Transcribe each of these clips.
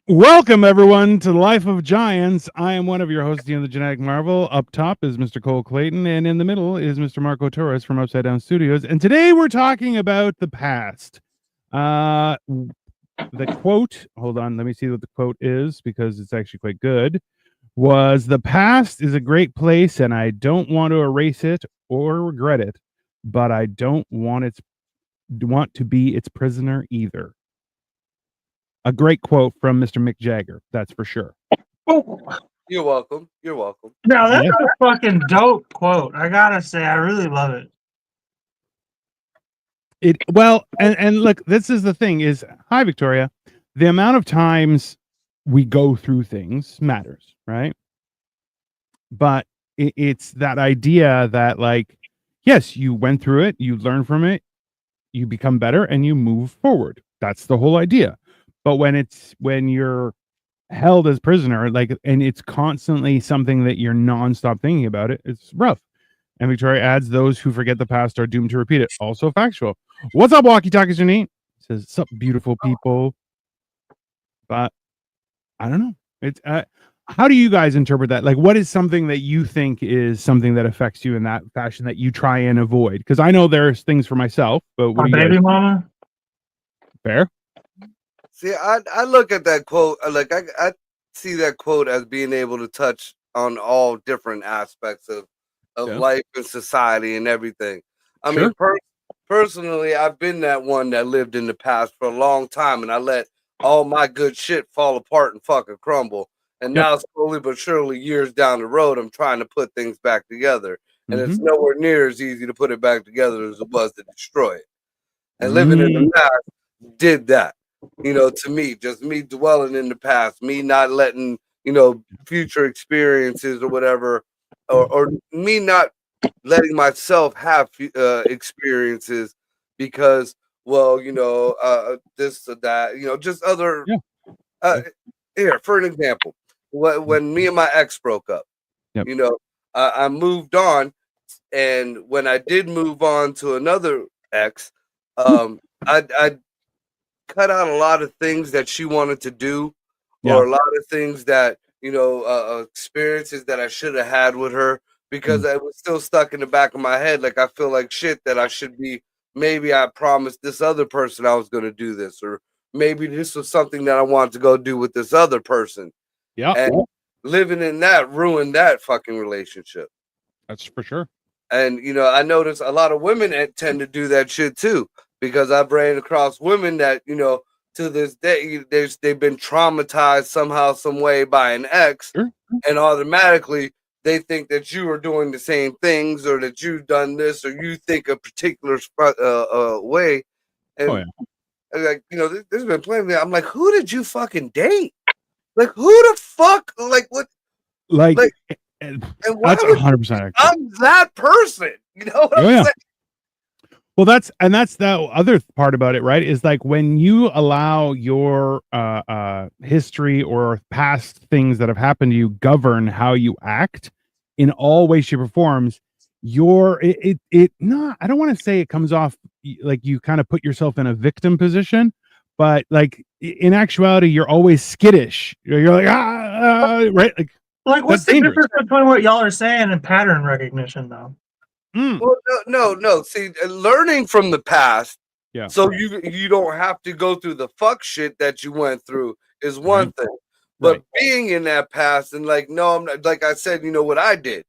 Welcome, everyone, to the Life of Giants. I am one of your hosts, Dean the Genetic Marvel. Up top is Mr. Cole Clayton, and in the middle is Mr. Marco Torres from Upside Down Studios. And today we're talking about the past. The quote, hold on, let me see what the quote is because it's actually quite good, was the past is a great place and I don't want to erase it or regret it, but I don't want to be its prisoner either. A great quote from Mr. Mick Jagger, that's for sure. Oh, You're welcome. You're welcome. no, that's Yeah. a fucking dope quote. I gotta say, I really love it. And look, this is the thing is, hi Victoria, the amount of times we go through things matters, right? But it's that idea that, like, yes, you went through it, you learn from it, you become better, and you move forward. That's the whole idea. But when you're held as prisoner, like, and it's constantly something that you're nonstop thinking about it, it's rough. And Victoria adds, those who forget the past are doomed to repeat it. Also factual. What's up, Walkie Talkies Janine? Says, what's up, beautiful people? But I don't know. It's how do you guys interpret that? Like, what is something that you think is something that affects you in that fashion that you try and avoid? Because I know there's things for myself, but what My do you baby guys mama. fair? See, I look at that quote, I see that quote as being able to touch on all different aspects of Yeah. life and society and everything. I Sure. mean, personally, I've been that one that lived in the past for a long time, and I let all my good shit fall apart and fucking crumble. And Yep. now, slowly but surely, years down the road, I'm trying to put things back together, and it's Mhm. nowhere near as easy to put it back together as it was to destroy it. And living in the past did that. You know, to me, just me dwelling in the past, me not letting, future experiences or whatever, or me not letting myself have experiences because, well, this or that, just other. Yeah. Uh, Here, for an example, when me and my ex broke up, Yep. I moved on, and when I did move on to another ex, I cut out a lot of things that she wanted to do, Yeah. or a lot of things that experiences that I should have had with her because I was still stuck in the back of my head. Like I feel like shit that I should be. Maybe I promised this other person I was going to do this, or maybe this was something that I wanted to go do with this other person. Yeah. And living in that ruined that fucking relationship. That's for sure. And I notice a lot of women that tend to do that shit too, because I've ran across women that to this day they've been traumatized somehow, some way by an ex, Sure. and automatically they think that you are doing the same things, or that you've done this, or you think a particular way. And Oh yeah. like there's been plenty. I'm like, who did you fucking date? Like who the fuck? Like what? Like, And why that's would 100% accurate. I'm that person? You know what I'm saying? Well, that's the other part about it, right? Is like when you allow your history or past things that have happened to you govern how you act in all ways, shape, or forms. No, I don't want to say it comes off like you kind of put yourself in a victim position, but like in actuality, you're always skittish. You're like right, Like, what's that's the dangerous. difference between what y'all are saying and pattern recognition, though? Well, no. See, learning from the past, Yeah. so you don't have to go through the fuck shit that you went through is one Right. thing, but Right. being in that past and like, no, I'm not. Like I said, what I did.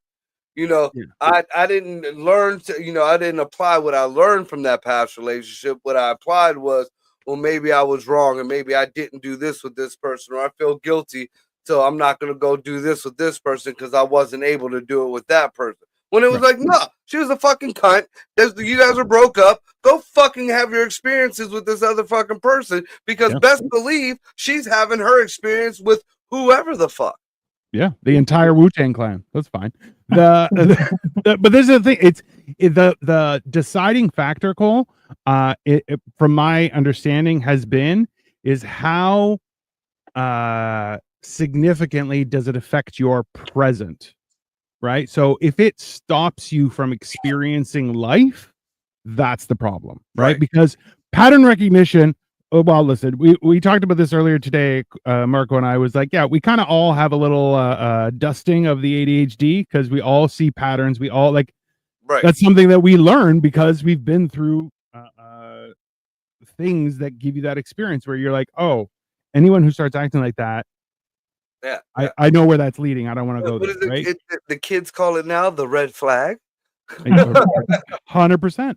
Yeah. I didn't learn to. I didn't apply what I learned from that past relationship. What I applied was, well, maybe I was wrong, and maybe I didn't do this with this person, or I feel guilty, so I'm not gonna go do this with this person because I wasn't able to do it with that person. When it was like, no, she was a fucking cunt. You guys are broke up. Go fucking have your experiences with this other fucking person, because best believe she's having her experience with whoever the fuck. Yeah, the entire Wu-Tang Clan. That's fine. But this is the thing. It's the deciding factor, Cole. From my understanding, has been is how significantly does it affect your present, right? So if it stops you from experiencing life, that's the problem, right? Because pattern recognition, well, listen, we talked about this earlier today. Marco and I was like, yeah, we kind of all have a little dusting of the ADHD because we all see patterns. We all like Right. that's something that we learn because we've been through things that give you that experience where you're like, oh, anyone who starts acting like that, Yeah. I know where that's leading. I don't want to go What there, is right? the kids call it now? The red flag. 100%.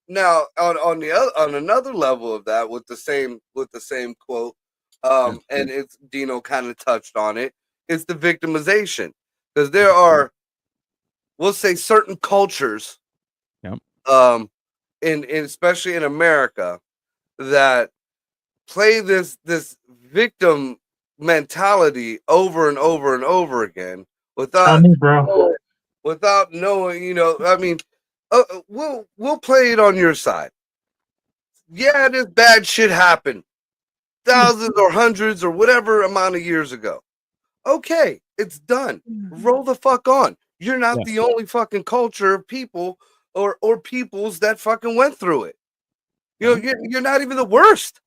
Now on another level of that with the same quote, and it's Dino kind of touched on it. It's the victimization because there are, we'll say, certain cultures, Yep. in especially in America, that play this victim mentality over and over and over again without knowing, you know. I mean, we'll play it on your side. Yeah, this bad shit happened thousands or hundreds or whatever amount of years ago. Okay, it's done. Roll the fuck on. You're not the only fucking culture of people or peoples that fucking went through it. You know, you're not even the worst.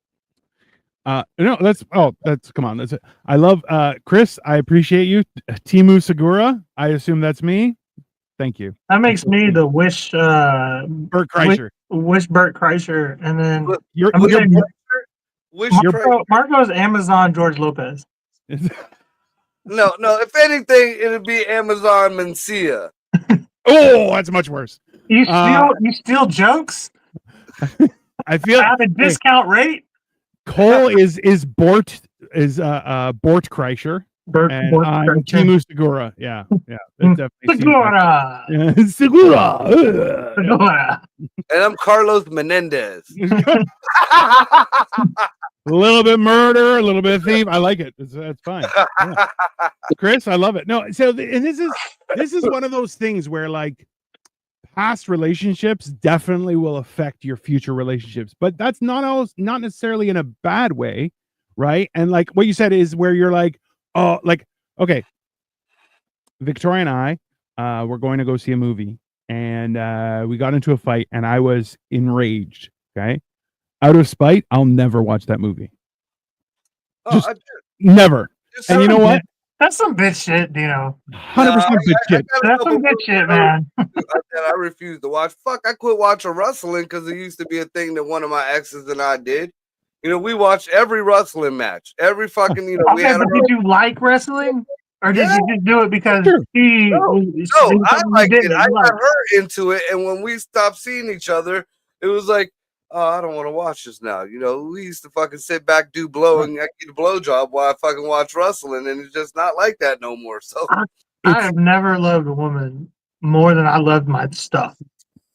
No, that's come on. That's it. I love Chris. I appreciate you. Timu Segura. I assume that's me. Thank you. That makes me the wish Bert Kreischer. Wish Bert Kreischer, and then You're Marco's Amazon George Lopez. No. If anything, it'd be Amazon Mencia. Oh, that's much worse. You steal jokes. I feel at a discount rate. Cole is Bort Kreischer. And I'm Timu Segura. Yeah. Segura. Segura. And I'm Carlos Menendez. A little bit murder, a little bit of thief. I like it. That's fine. Yeah. Chris, I love it. No, so and this is one of those things where like past relationships definitely will affect your future relationships, but that's not necessarily in a bad way, right? And like what you said is where you're like, oh, like, okay, Victoria and I were going to go see a movie, and we got into a fight, and I was enraged. Okay, out of spite, I'll never watch that movie. Just never. And you know what? That's some bitch shit, Dino. 100% bitch shit. That's some bitch shit, man. I refuse to watch. Fuck, I quit watching wrestling because it used to be a thing that one of my exes and I did. You know, we watched every wrestling match, every fucking, you know. Okay, but did you like wrestling? Or did you just do it because he... No, I liked it. I got her into it, and when we stopped seeing each other, it was like, oh, I don't want to watch this now. You know, we used to fucking sit back, do blow, and I get a blowjob while I fucking watch wrestling, and it's just not like that no more. So I have never loved a woman more than I loved my stuff.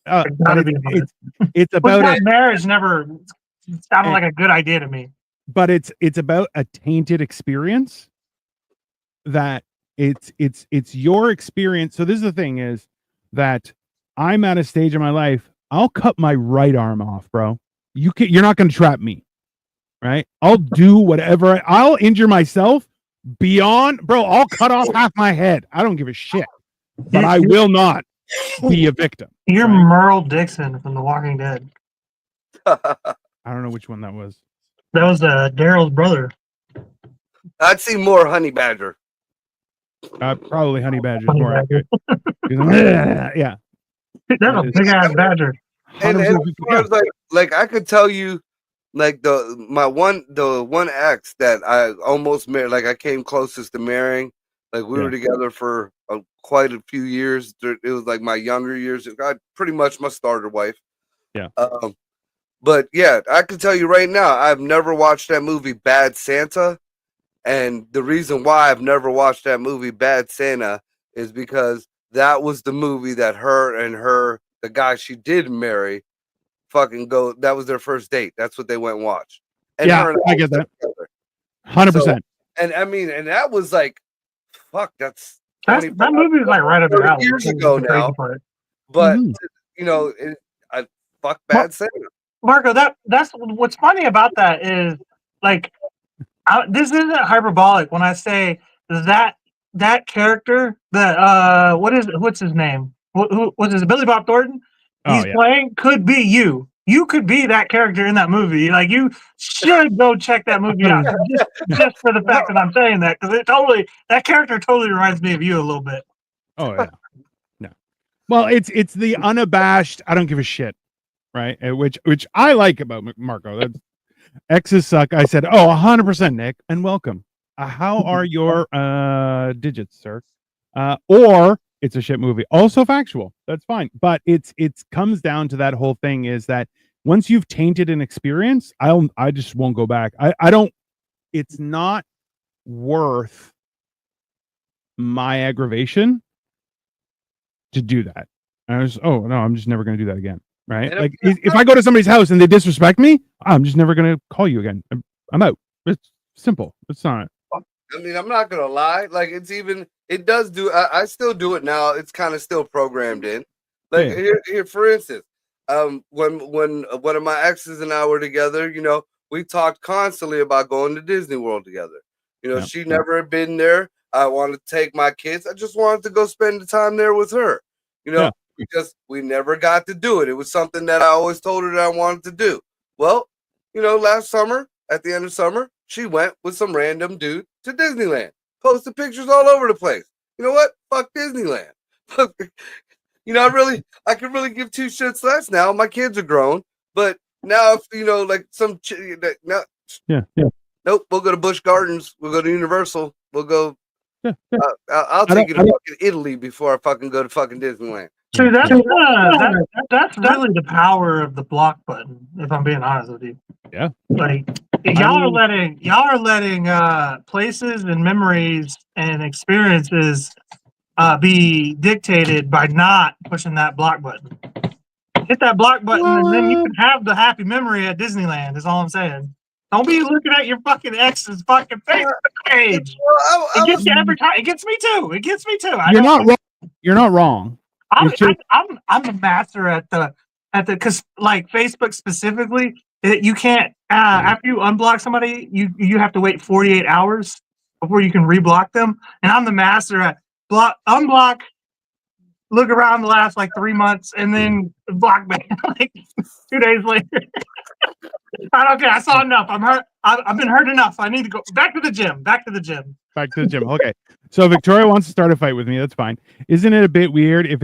It's about that marriage never sounded like a good idea to me. But it's about a tainted experience that it's your experience. So this is the thing is that I'm at a stage in my life, I'll cut my right arm off, bro. You're not going to trap me, right? I'll do whatever. I'll injure myself beyond, bro. I'll cut off half my head. I don't give a shit, but I will not be a victim. You're right? Merle Dixon from The Walking Dead. I don't know which one that was. That was Daryl's brother. I'd see more Honey Badger. Probably Honey Badger is more accurate. Yeah. That's a big ass badger. And as far as like I could tell you, like the one ex that I almost married, like I came closest to marrying. Like we were together for quite a few years. It was like my younger years. I pretty much my starter wife. Yeah. But yeah, I can tell you right now, I've never watched that movie Bad Santa. And the reason why I've never watched that movie Bad Santa is because that was the movie that the guy she did marry, that was their first date. That's what they went and watched. And I get that. 100%. And I mean, and that was like, fuck, that movie was like right up your alley. Years ago now. But, you know, I fuck Bad Santa. Marco, that's what's funny about that is like, this isn't hyperbolic when I say that character that what's his name? What's his Billy Bob Thornton? He's playing could be you. you could be that character in that movie. Like, you should go check that movie out just for the fact that I'm saying that, because that character totally reminds me of you a little bit. Oh yeah. No. Well, it's the unabashed, I don't give a shit, right? Which I like about Marco. That's X's suck. I said, oh, 100% Nick, and welcome. How are your digits, sir? Or it's a shit movie. Also factual. That's fine. But it's comes down to that whole thing is that once you've tainted an experience, I just won't go back. I don't, it's not worth my aggravation to do that. And I was, oh no, I'm just never gonna do that again. Right? Like if I go to somebody's house and they disrespect me, I'm just never gonna call you again. I'm out. It's simple. It's not. I mean, I'm not gonna lie. Like, it does do. I still do it now. It's kind of still programmed in. Like here, for instance, when one of my exes and I were together, you know, we talked constantly about going to Disney World together. You know, she never had been there. I wanted to take my kids. I just wanted to go spend the time there with her. You know, because we never got to do it. It was something that I always told her that I wanted to do. Well, you know, last summer, at the end of summer, she went with some random dude to Disneyland, posted pictures all over the place. You know what? Fuck Disneyland. You know, I could really give two shits less now. My kids are grown, but now, if you know, like nope, we'll go to Busch Gardens. We'll go to Universal. We'll go. I'll take you to fucking Italy before I fucking go to fucking Disneyland. See, that's really the power of the block button, if I'm being honest with you. Yeah. Like, y'all are letting places and memories and experiences be dictated by not pushing that block button. Hit that block button, and then you can have the happy memory at Disneyland. Is all I'm saying. Don't be looking at your fucking ex's fucking Facebook page. It gets you every time. It gets me too. You're not wrong. You're not wrong. I'm the master at the because like Facebook specifically, you can't after you unblock somebody, you have to wait 48 hours before you can reblock them. And I'm the master at unblock, look around the last like 3 months, and then block me like 2 days later. I don't care. I saw enough. I'm hurt. I've been hurt enough. I need to go back to the gym. Okay. So Victoria wants to start a fight with me. That's fine. Isn't it a bit weird if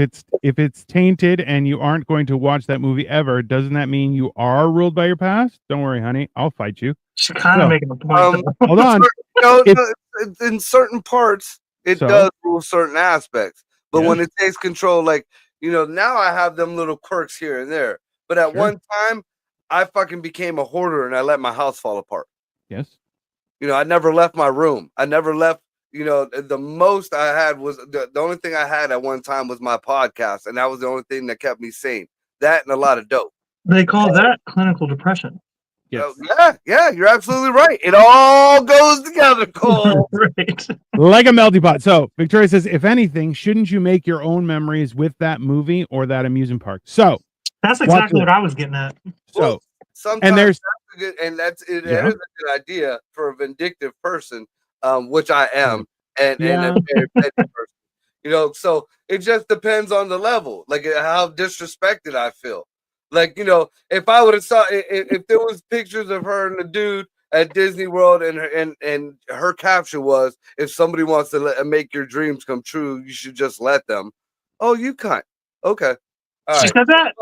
it's tainted and you aren't going to watch that movie ever? Doesn't that mean you are ruled by your past? Don't worry, honey. I'll fight you. She's kind of making a point. Hold on. In certain parts, it does rule certain aspects. But when it takes control, like, you know, now I have them little quirks here and there. But at one time, I fucking became a hoarder and I let my house fall apart. Yes. You know, I never left my room. I never left, you know, the most I had was the only thing I had at one time was my podcast. And that was the only thing that kept me sane. That and a lot of dope. They call that clinical depression. Yes. Yeah, you're absolutely right. It all goes together, Cole. Right. Like a melting pot. So Victoria says, if anything, shouldn't you make your own memories with that movie or that amusement park? So that's exactly what I was getting at. So sometimes and there's that's a good idea for a vindictive person, which I am, and a very petty person. You know, so it just depends on the level, like how disrespected I feel. Like, you know, if I would have saw if there was pictures of her and the dude at Disney World and her caption was, if somebody wants to make your dreams come true, you should just let them. Oh, you can't. Okay. All she said that?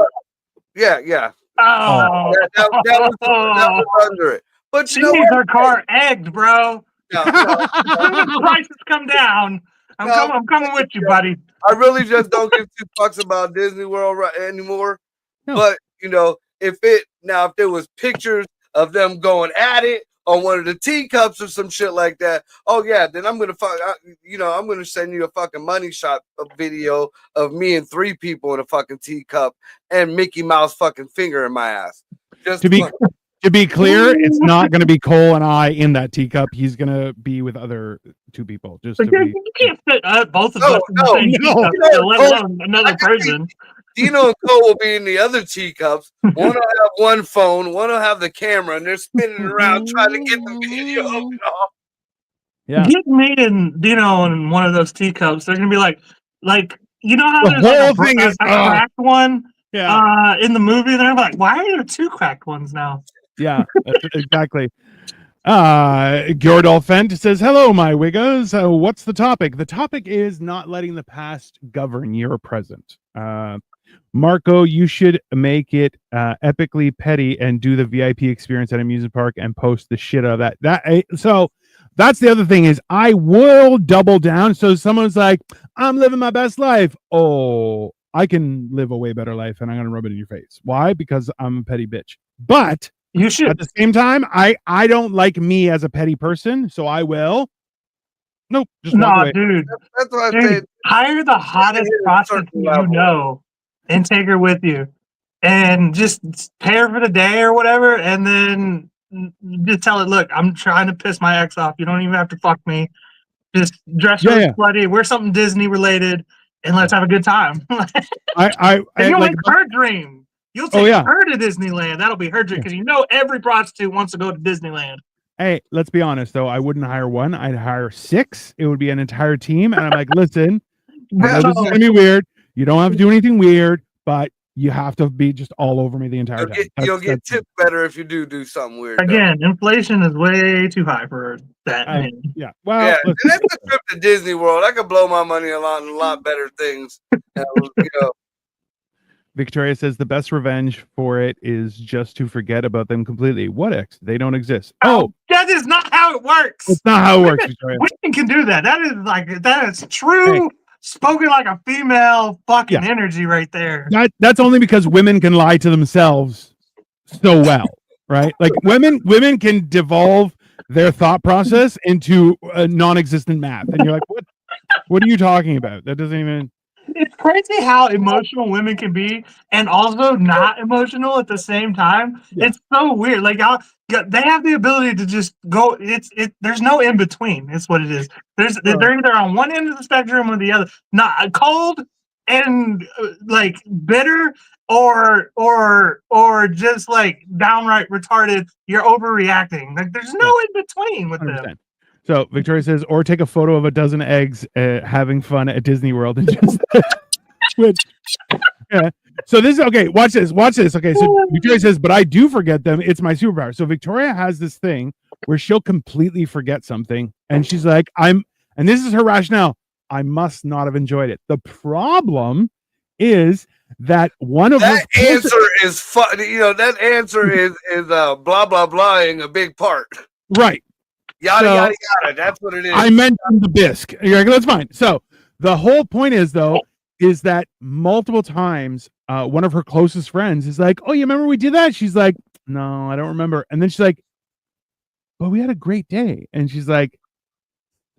Yeah. Oh, that was under it. But she needs her car egged, bro. As soon as the prices come down, I'm coming with you, buddy. I really just don't give two fucks about Disney World anymore. No. But you know, if there was pictures of them going at it on one of the teacups or some shit like that, oh yeah, then I'm gonna I'm gonna send you a fucking money shot video of me and 3 people in a fucking teacup and Mickey Mouse fucking finger in my ass. Just to be clear, it's not gonna be Cole and I in that teacup. He's gonna be with other 2 people. Just to you can't fit both of us in the same teacup, let alone another person. Dino and Cole will be in the other teacups. One will have one phone, one will have the camera, and they're spinning around trying to get the video off. Yeah. Get me and Dino in one of those teacups. They're gonna be like you know how the whole thing is a cracked one in the movie. They're like, why are there two cracked ones now? Yeah, exactly. Gjordal Fent says, hello, my Wiggos. What's the topic? The topic is not letting the past govern your present. Marco, you should make it epically petty and do the VIP experience at amusement park and post the shit out of that. So that's the other thing is I will double down. So someone's like, I'm living my best life. Oh, I can live a way better life and I'm going to rub it in your face. Why? Because I'm a petty bitch. But You should. at the same time, I don't like me as a petty person, so I will. Nope. Just walk No, away. dude. That's what I Dude, said. hire the hottest hit a prostitute certain you level. know and take her with you. And just pay her for the day or whatever. And then just tell her, look, I'm trying to piss my ex off. You don't even have to fuck me. Just dress really slutty, wear something Disney related, and let's have a good time. I And you'll like, make her dream. You'll take her to Disneyland. That'll be her dream because you know every prostitute wants to go to Disneyland. Hey, let's be honest though. I wouldn't hire one. I'd hire 6. It would be an entire team, and I'm like, listen, I know this is gonna be weird. You don't have to do anything weird, but you have to be just all over me the entire time. You'll get tipped better if you do something weird. Again, inflation is way too high for that. Yeah. Well, yeah, that's a trip to Disney World. I could blow my money on a lot better things. Victoria says the best revenge for it is just to forget about them completely. What ex? They don't exist. Oh, that is not how it works. It's not how it works, Victoria. Women can do that. That is true. Hey. Spoken like a female fucking energy right there. That's only because women can lie to themselves so well, right? Like women can devolve their thought process into a non-existent math, and you're like, what are you talking about? That doesn't even. It's crazy how emotional women can be and also not emotional at the same time. Yeah. It's so weird. Like they have the ability to just go. There's no in between. It's what it is. They're either on one end of the spectrum or the other. Not cold and like bitter or just like downright retarded. You're overreacting. Like there's no in between with 100%. Them. So Victoria says, or take a photo of a dozen eggs having fun at Disney World and just switch. Yeah. So this is okay. Watch this. Okay. So Victoria says, but I do forget them. It's my superpower. So Victoria has this thing where she'll completely forget something. And she's like, and this is her rationale. I must not have enjoyed it. The problem is that one of that answer is fun. You know, that answer is blah, blah, blahing a big part. Right. Yada. That's what it is. I mentioned the bisque. You're like, that's fine. So the whole point is that multiple times one of her closest friends is like, oh, you remember we did that? She's like, no, I don't remember. And then she's like, but we had a great day. And she's like,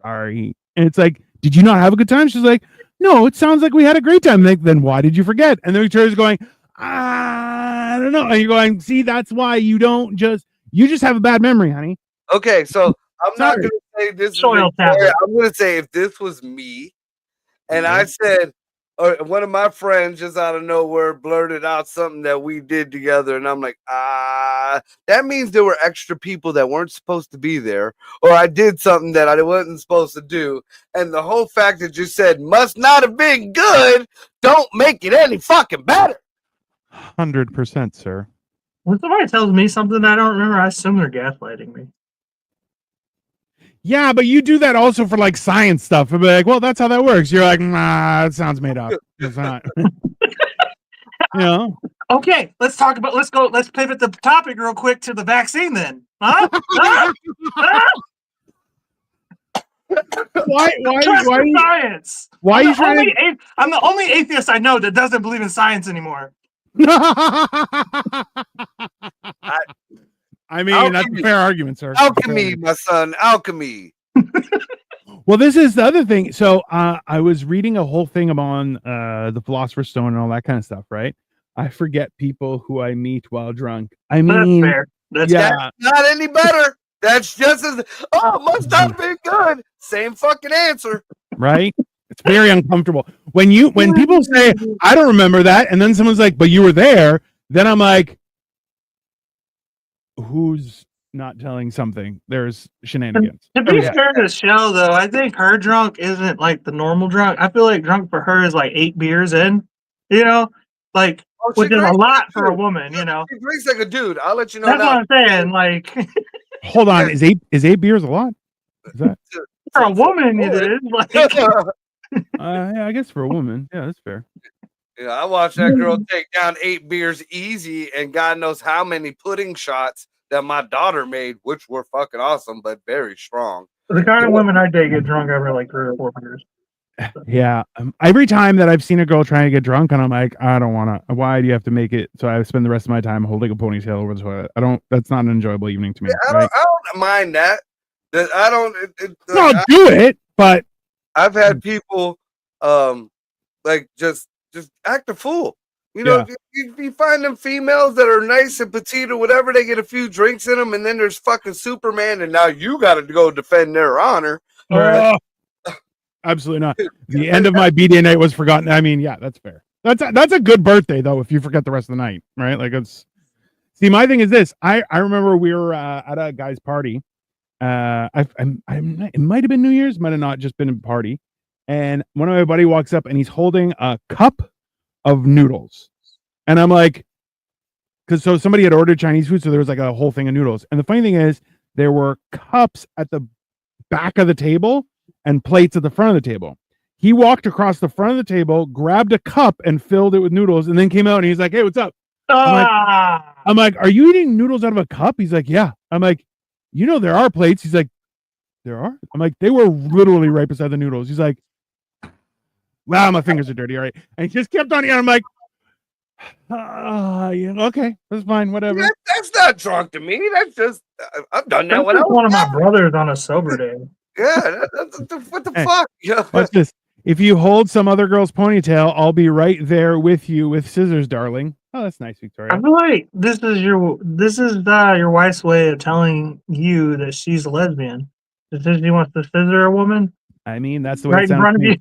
sorry. And it's like, did you not have a good time? She's like, no, it sounds like we had a great time. Like, then why did you forget? And then Victoria's going, I don't know. And you're going, see, that's why you just have a bad memory, honey. Okay, so I'm not going to say this. I'm going to say if this was me, and I said, or one of my friends just out of nowhere blurted out something that we did together, and I'm like, that means there were extra people that weren't supposed to be there, or I did something that I wasn't supposed to do, and the whole fact that you said must not have been good don't make it any fucking better. 100%, sir. When somebody tells me something I don't remember, I assume they're gaslighting me. Yeah, but you do that also for like science stuff. I'd be like, well, that's how that works. You're like, nah, it sounds made up. It's not. You know? Okay, let's pivot the topic real quick to the vaccine then. Huh? Why science? Why are you trying to... I'm the only atheist I know that doesn't believe in science anymore. I mean, alchemy. That's a fair argument, sir. Alchemy, my son, alchemy. Well, this is the other thing. So I was reading a whole thing on the Philosopher's Stone and all that kind of stuff, right? I forget people who I meet while drunk. I mean, that's fair. That's not any better. That's just as, must have been good. Same fucking answer. Right? It's very uncomfortable. When people say, I don't remember that, and then someone's like, but you were there, then I'm like, who's not telling something? There's shenanigans. To be fair to Shell, though, I think her drunk isn't like the normal drunk. I feel like drunk for her is like 8 beers in, you know, like Oh, she which is a drinks lot like for a dude. woman, you know. She drinks like a dude. I'll let you know That's now. what I'm saying. Like Hold on, is eight beers a lot? Is that? for a woman, it is. Like Yeah, I guess for a woman, yeah, that's fair. Yeah, I watched that girl take down 8 beers easy, and God knows how many pudding shots that my daughter made, which were fucking awesome, but very strong. the kind of women I date get drunk over like 3 or 4 beers. Yeah, every time that I've seen a girl trying to get drunk, and I'm like, I don't want to. Why do you have to make it? So I spend the rest of my time holding a ponytail over the toilet. I don't. That's not an enjoyable evening to me. Yeah, Right? I don't mind that. That I don't. No, do it, but I've had people, like just act a fool. You know, you find them females that are nice and petite or whatever. They get a few drinks in them, and then there's fucking Superman, and now you got to go defend their honor. Absolutely not. The end of my B-Day night was forgotten. I mean, yeah, that's fair. That's a good birthday though. If you forget the rest of the night, right? Like it's. See, my thing is this. I remember we were at a guy's party. It might have been New Year's, might have not just been a party. And one of my buddy walks up and he's holding a cup of noodles, and I'm like, because so somebody had ordered Chinese food, so there was like a whole thing of noodles. And the funny thing is, there were cups at the back of the table and plates at the front of the table. He walked across the front of the table, grabbed a cup and filled it with noodles, and then came out and he's like, "Hey, what's up?" I'm like, "Are you eating noodles out of a cup?" He's like, "Yeah." I'm like, "You know there are plates." He's like, "There are?" I'm like, "They were literally right beside the noodles." He's like, "Wow, my fingers are dirty." All right, and he just kept on eating. I'm like, yeah, okay, that's fine, whatever. That's not drunk to me. That's just I've done that when I was one of my brothers on a sober day. Yeah, what the fuck? Yeah. What's this? If you hold some other girl's ponytail, I'll be right there with you with scissors, darling. Oh, that's nice, Victoria. I feel like this is your wife's way of telling you that she's a lesbian. Because she wants to scissor a woman. I mean, that's the way Right it in sounds front to of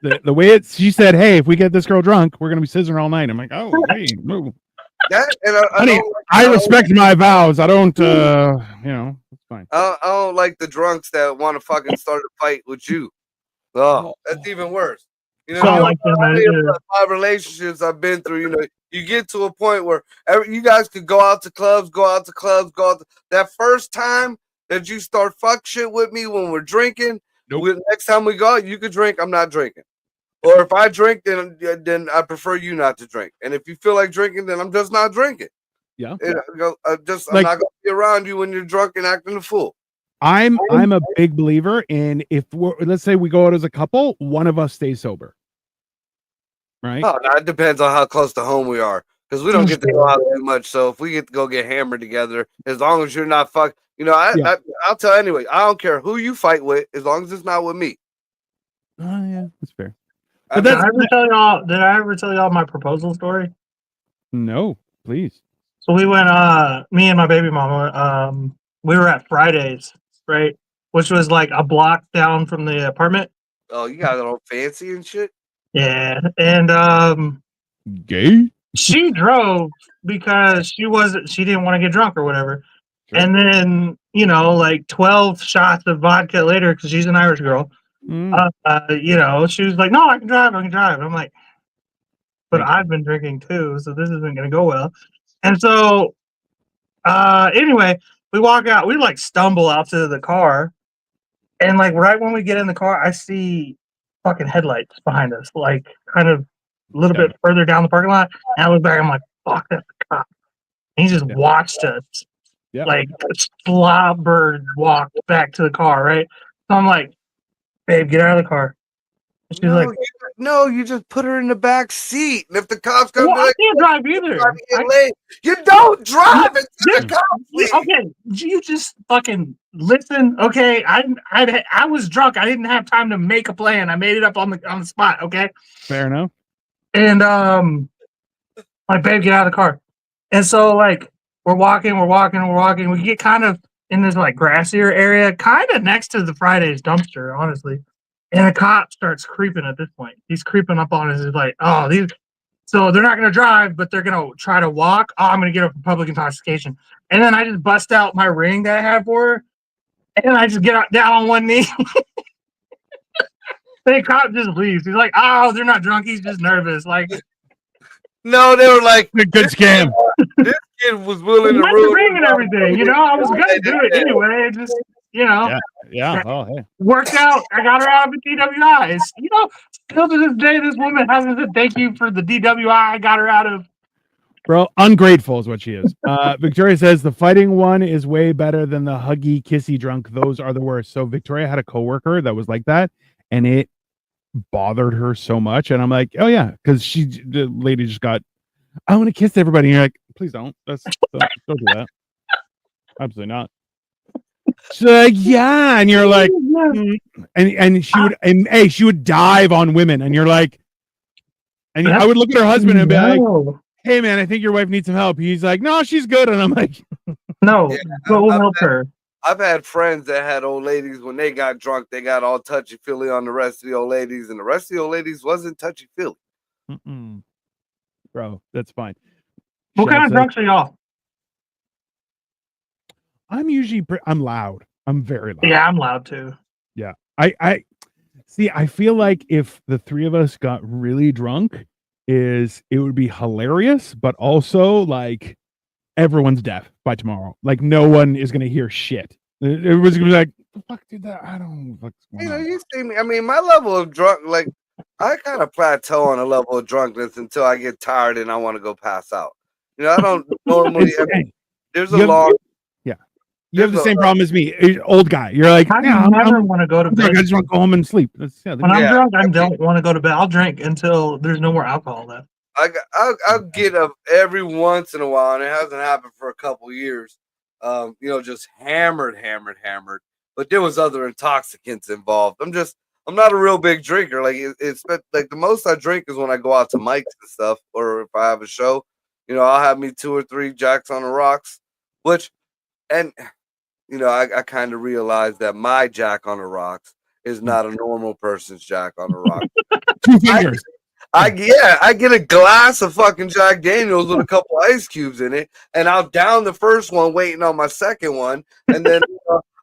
me. The way she said, "Hey, if we get this girl drunk, we're gonna be scissoring all night." I'm like, "Oh, hey, no." That and Honey, I respect my vows. I don't, it's fine. I don't like the drunks that want to fucking start a fight with you. Oh, that's even worse. You know, So, like my relationships I've been through, you know, you get to a point where you guys could go out to clubs. That first time that you start fuck shit with me when we're drinking, next time we go out, you could drink. I'm not drinking. Or if I drink, then I prefer you not to drink. And if you feel like drinking, then I'm just not drinking. Yeah. I'm not gonna be around you when you're drunk and acting a fool. I'm a big believer in let's say we go out as a couple, one of us stays sober. Right? Oh, no, it depends on how close to home we are. Because we don't get to go out too much. So if we get to go get hammered together, as long as you're not I'll tell anyway, I don't care who you fight with, as long as it's not with me. Oh yeah, that's fair. Did I ever tell y'all my proposal story? No, please. So we went, me and my baby mama, we were at Fridays, right? Which was like a block down from the apartment. Oh, you got it all fancy and shit? Yeah. And gay? She drove because she didn't want to get drunk or whatever. Sure. And then, like 12 shots of vodka later, because she's an Irish girl. She was like, "No, I can drive. And I'm like, but I've been drinking too, so this isn't going to go well. And so, anyway, we walk out. We like stumble out to the car, and like right when we get in the car, I see fucking headlights behind us, like kind of a little bit further down the parking lot. And I look back, I'm like, "Fuck, that's the cop." And he just watched us, like slobbered walk back to the car, right? So I'm like, "Babe, get out of the car." And she's like, "No, you just put her in the back seat. And if the cops come, I can't drive either. You don't drive until the cops leave." Okay, you just fucking listen. Okay, I was drunk. I didn't have time to make a plan. I made it up on the spot. Okay, fair enough. And like, "Babe, get out of the car." And so like we're walking. We get kind of in this like grassier area, kind of next to the Fridays dumpster, honestly. And a cop starts creeping at this point. He's creeping up on us. He's like, "Oh, so they're not going to drive, but they're going to try to walk. Oh, I'm going to get a public intoxication." And then I just bust out my ring that I have for her. And I just get down on one knee. The cop just leaves. He's like, "Oh, they're not drunk. He's just nervous." Like, No, they were like, Good scam. this kid was willing to Went to ruin ring and everything. You know, I was gonna do it Yeah. anyway. It just, you know, Yeah. Oh, hey. worked out. I got her out of the DWIs. You know, still to this day, this woman hasn't said thank you for the DWI I got her out of. Bro, ungrateful is what she is. Victoria says the fighting one is way better than the huggy, kissy drunk. Those are the worst. So Victoria had a coworker that was like that, and it bothered her so much. And I'm like, oh yeah, because the lady just got, I want to kiss everybody. And you're like, please don't. Don't do that. Absolutely not. She's like, yeah, and you're like, and she would, and hey, she would dive on women, and you're like, and I would look at her husband and be like, hey man, I think your wife needs some help. He's like, no, she's good. And I'm like, no, go help her. I've had friends that had old ladies when they got drunk, they got all touchy feely on the rest of the old ladies, and the rest of the old ladies wasn't touchy feely. Bro, that's fine. What kind of drunks are y'all? I'm usually I'm loud. I'm very loud. Yeah, I'm loud too. Yeah. I see, I feel like if the three of us got really drunk, it would be hilarious, but also like everyone's deaf by tomorrow. Like no one is gonna hear shit. Everyone's gonna be like, fuck did that? I don't know what's going on. You see me. I mean, my level of drunk, like I kind of plateau on a level of drunkenness until I get tired and I want to go pass out. You know, I don't normally. There's a long. You have the same problem as me, old guy. You're like, I never want to go to bed. I just want to go home and sleep. When I'm drunk, I don't want to go to bed. I'll drink until there's no more alcohol left. I'll get up every once in a while, and it hasn't happened for a couple of years. You know, just hammered. But there was other intoxicants involved. I'm not a real big drinker. Like it's like the most I drink is when I go out to mics and stuff, or if I have a show. You know, I'll have me 2 or 3 Jacks on the rocks, you know, I kind of realized that my Jack on the rocks is not a normal person's Jack on the rocks. 2 fingers. I get a glass of fucking Jack Daniels with a couple ice cubes in it, and I'll down the first one, waiting on my second one, and then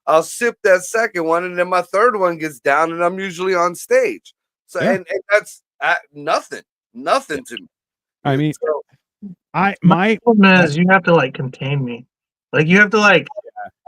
I'll sip that second one, and then my third one gets down, and I'm usually on stage. So and that's nothing to me. I mean, so, my problem is you have to like contain me, like you have to like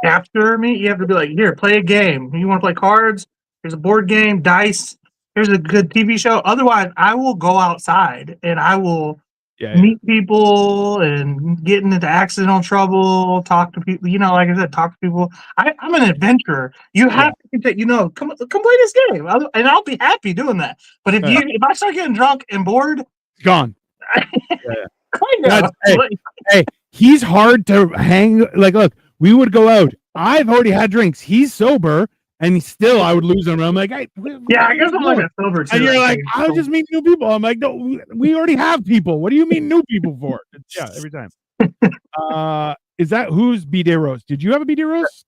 capture me. You have to be like, here, play a game. You want to play cards? Here's a board game, dice. Here's a good TV show. Otherwise, I will go outside and I will meet people and get into accidental trouble, talk to people. You know, like I said, talk to people. I'm an adventurer. You have to, you know, come play this game, and I'll be happy doing that. But if I start getting drunk and bored, it's gone. Kind of. Hey, he's hard to hang. Like, look, we would go out. I've already had drinks. He's sober. And still, I would lose him. I'm like, hey, I guess I'm like a sober too. And you're like, I'll just meet new people. I'm like, no, we already have people. What do you mean new people for? Yeah, every time. Is that who's B-Day roast? Did you have a B-Day roast?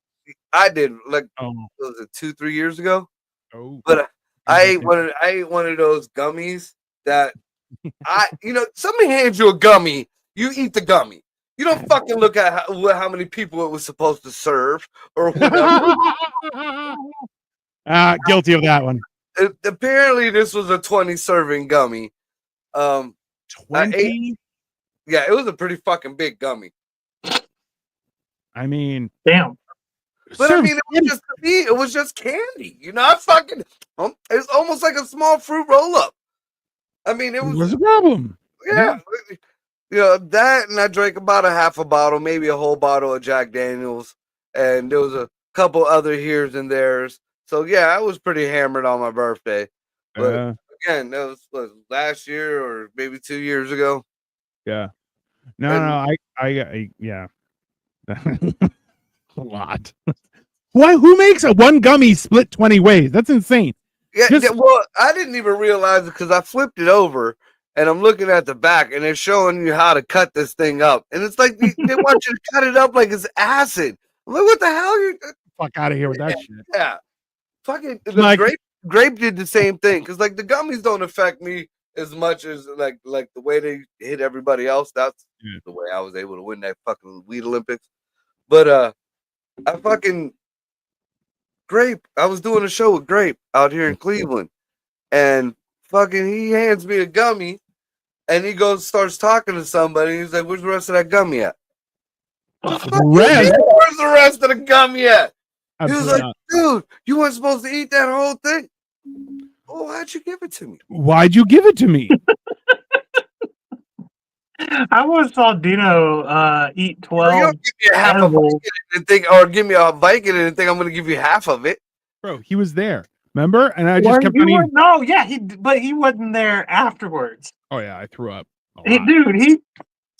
I did. Like, was it 2-3 years ago? Oh, but I ate one of those gummies that you know, somebody hands you a gummy, you eat the gummy. You don't fucking look at how many people it was supposed to serve or whatever. Guilty of that one. Apparently, this was a 20-serving gummy. 20? Yeah, it was a pretty fucking big gummy. I mean, damn. But I mean, it was just candy. You know, it's almost like a small fruit roll up. I mean, it was. What's the problem? Yeah. You know, that, and I drank about a half a bottle, maybe a whole bottle of Jack Daniels, and there was a couple other here's and there's. So yeah, I was pretty hammered on my birthday. But again, that was last year or maybe 2 years ago. Yeah. No, I yeah. A lot. Why? Who makes a one gummy split 20 ways? That's insane. Yeah, well, I didn't even realize it because I flipped it over. And I'm looking at the back, and they're showing you how to cut this thing up. And it's like they want you to cut it up like it's acid. I'm like, what the hell? Fuck out of here with that shit. Yeah. Fucking grape did the same thing. Because like the gummies don't affect me as much as like the way they hit everybody else. That's the way I was able to win that fucking weed Olympics. But I fucking Grape. I was doing a show with Grape out here in Cleveland. And fucking he hands me a gummy, and he starts talking to somebody. He's like, "Where's the rest of that gummy at?" Rest? Where's the rest of the gummy at? He was Absolutely like, not. "Dude, you weren't supposed to eat that whole thing." Oh, why'd you give it to me? Why'd you give it to me? I once saw Dino eat You 12 don't give me a half of edibles. Viking and think, or give me a Viking and think I'm going to give you half of it. Bro, he was there. Remember? And I just Well, kept you on eating. weren't- No, yeah, but he wasn't there afterwards. Oh yeah, I threw up. a He, lot. dude,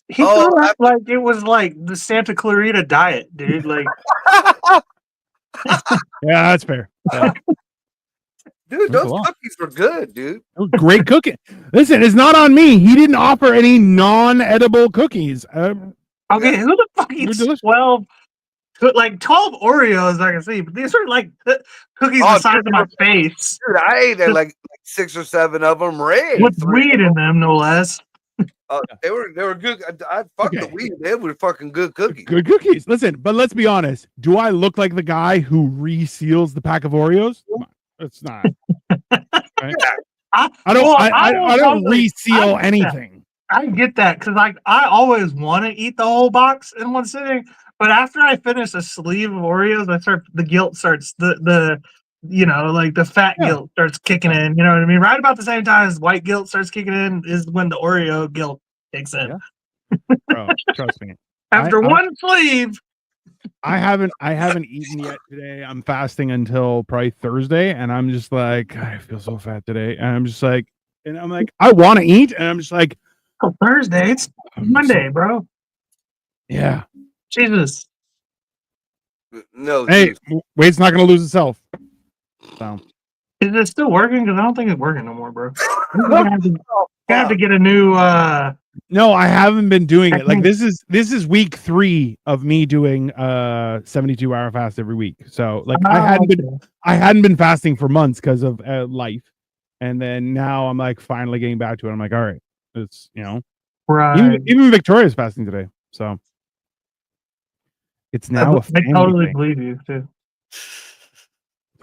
he Oh, threw up like it was like the Santa Clarita diet, dude. Like, Yeah, that's fair. Yeah. Dude, That's a those lot. cookies were good, dude. Great cooking. Listen, it's not on me. He didn't offer any non-edible cookies. okay, who the fuck eats delicious. 12? Like 12 Oreos, I can see, but these are like cookies Oh, the size dude, of my face Dude, I ate like 6 or 7 of them. Red. with weed in them, no less. They were good. I fucked the Okay. weed. They were fucking good cookies. Good cookies. Listen, but let's be honest. Do I look like the guy who reseals the pack of Oreos? Come on, it's not. Right? I don't. well, I will don't probably- reseal I get that. anything. I get that because like I always want to eat the whole box in one sitting, but after I finish a sleeve of Oreos, the guilt starts the like the fat Yeah. guilt starts kicking in. You know what I mean? Right about the same time as white guilt starts kicking in is when the Oreo guilt kicks in. Yeah. Bro, trust me. After I- one sleeve, I haven't eaten yet today. I'm fasting until probably Thursday, and I'm just like, God, I feel so fat today. And I'm just like, I want to eat, and I'm just like, oh, Thursday, it's I'm Monday, bro. yeah. Jesus. No, Hey, dude. weight's not gonna lose itself. So Is it still working? Because I don't think it's working no more, bro. You're gonna have to get a new no, I haven't been doing it. Like Technique. this is week 3 of me doing 72-hour fast every week. So like I hadn't been fasting for months because of life, and then now I'm like finally getting back to it. I'm like, all right, it's right. even Victoria's fasting today. So it's now a I family totally thing. believe you too.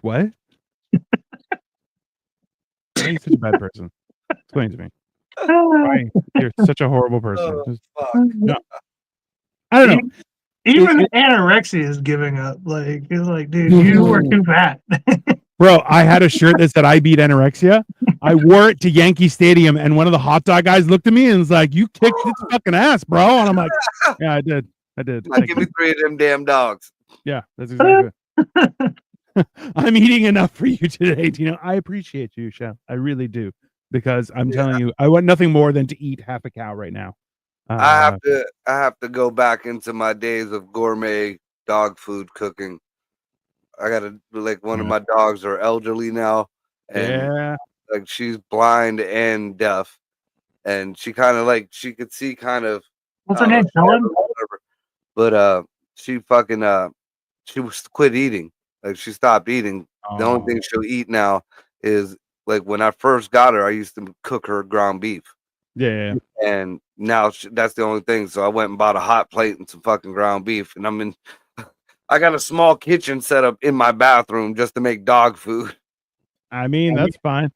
What? Why are you such a bad person? Explain to me. Why you're such a horrible person? Oh, Just- fuck. I don't know. Even It- anorexia is giving up. Like it's like, dude, you were too fat. Bro, I had a shirt that said I beat anorexia. I wore it to Yankee Stadium, and one of the hot dog guys looked at me and was like, "You kicked its fucking ass, bro." And I'm like, "Yeah, I did. I did." Like, Thank give me you. 3 of them damn dogs. Yeah, that's exactly it. I'm eating enough for you today. I appreciate you, Shell. I really do, because I'm telling you, I want nothing more than to eat half a cow right now. I have to go back into my days of gourmet dog food cooking. I gotta like one of my dogs are elderly now, and Yeah. like she's blind and deaf, and she kind of like she could see kind of What's her name? Helen? whatever. But she fucking she was quit eating. Like she stopped eating. The only thing she'll eat now is like when I first got her, I used to cook her ground beef. Yeah. And now that's the only thing. So I went and bought a hot plate and some fucking ground beef. And I got a small kitchen set up in my bathroom just to make dog food. I mean, that's fine.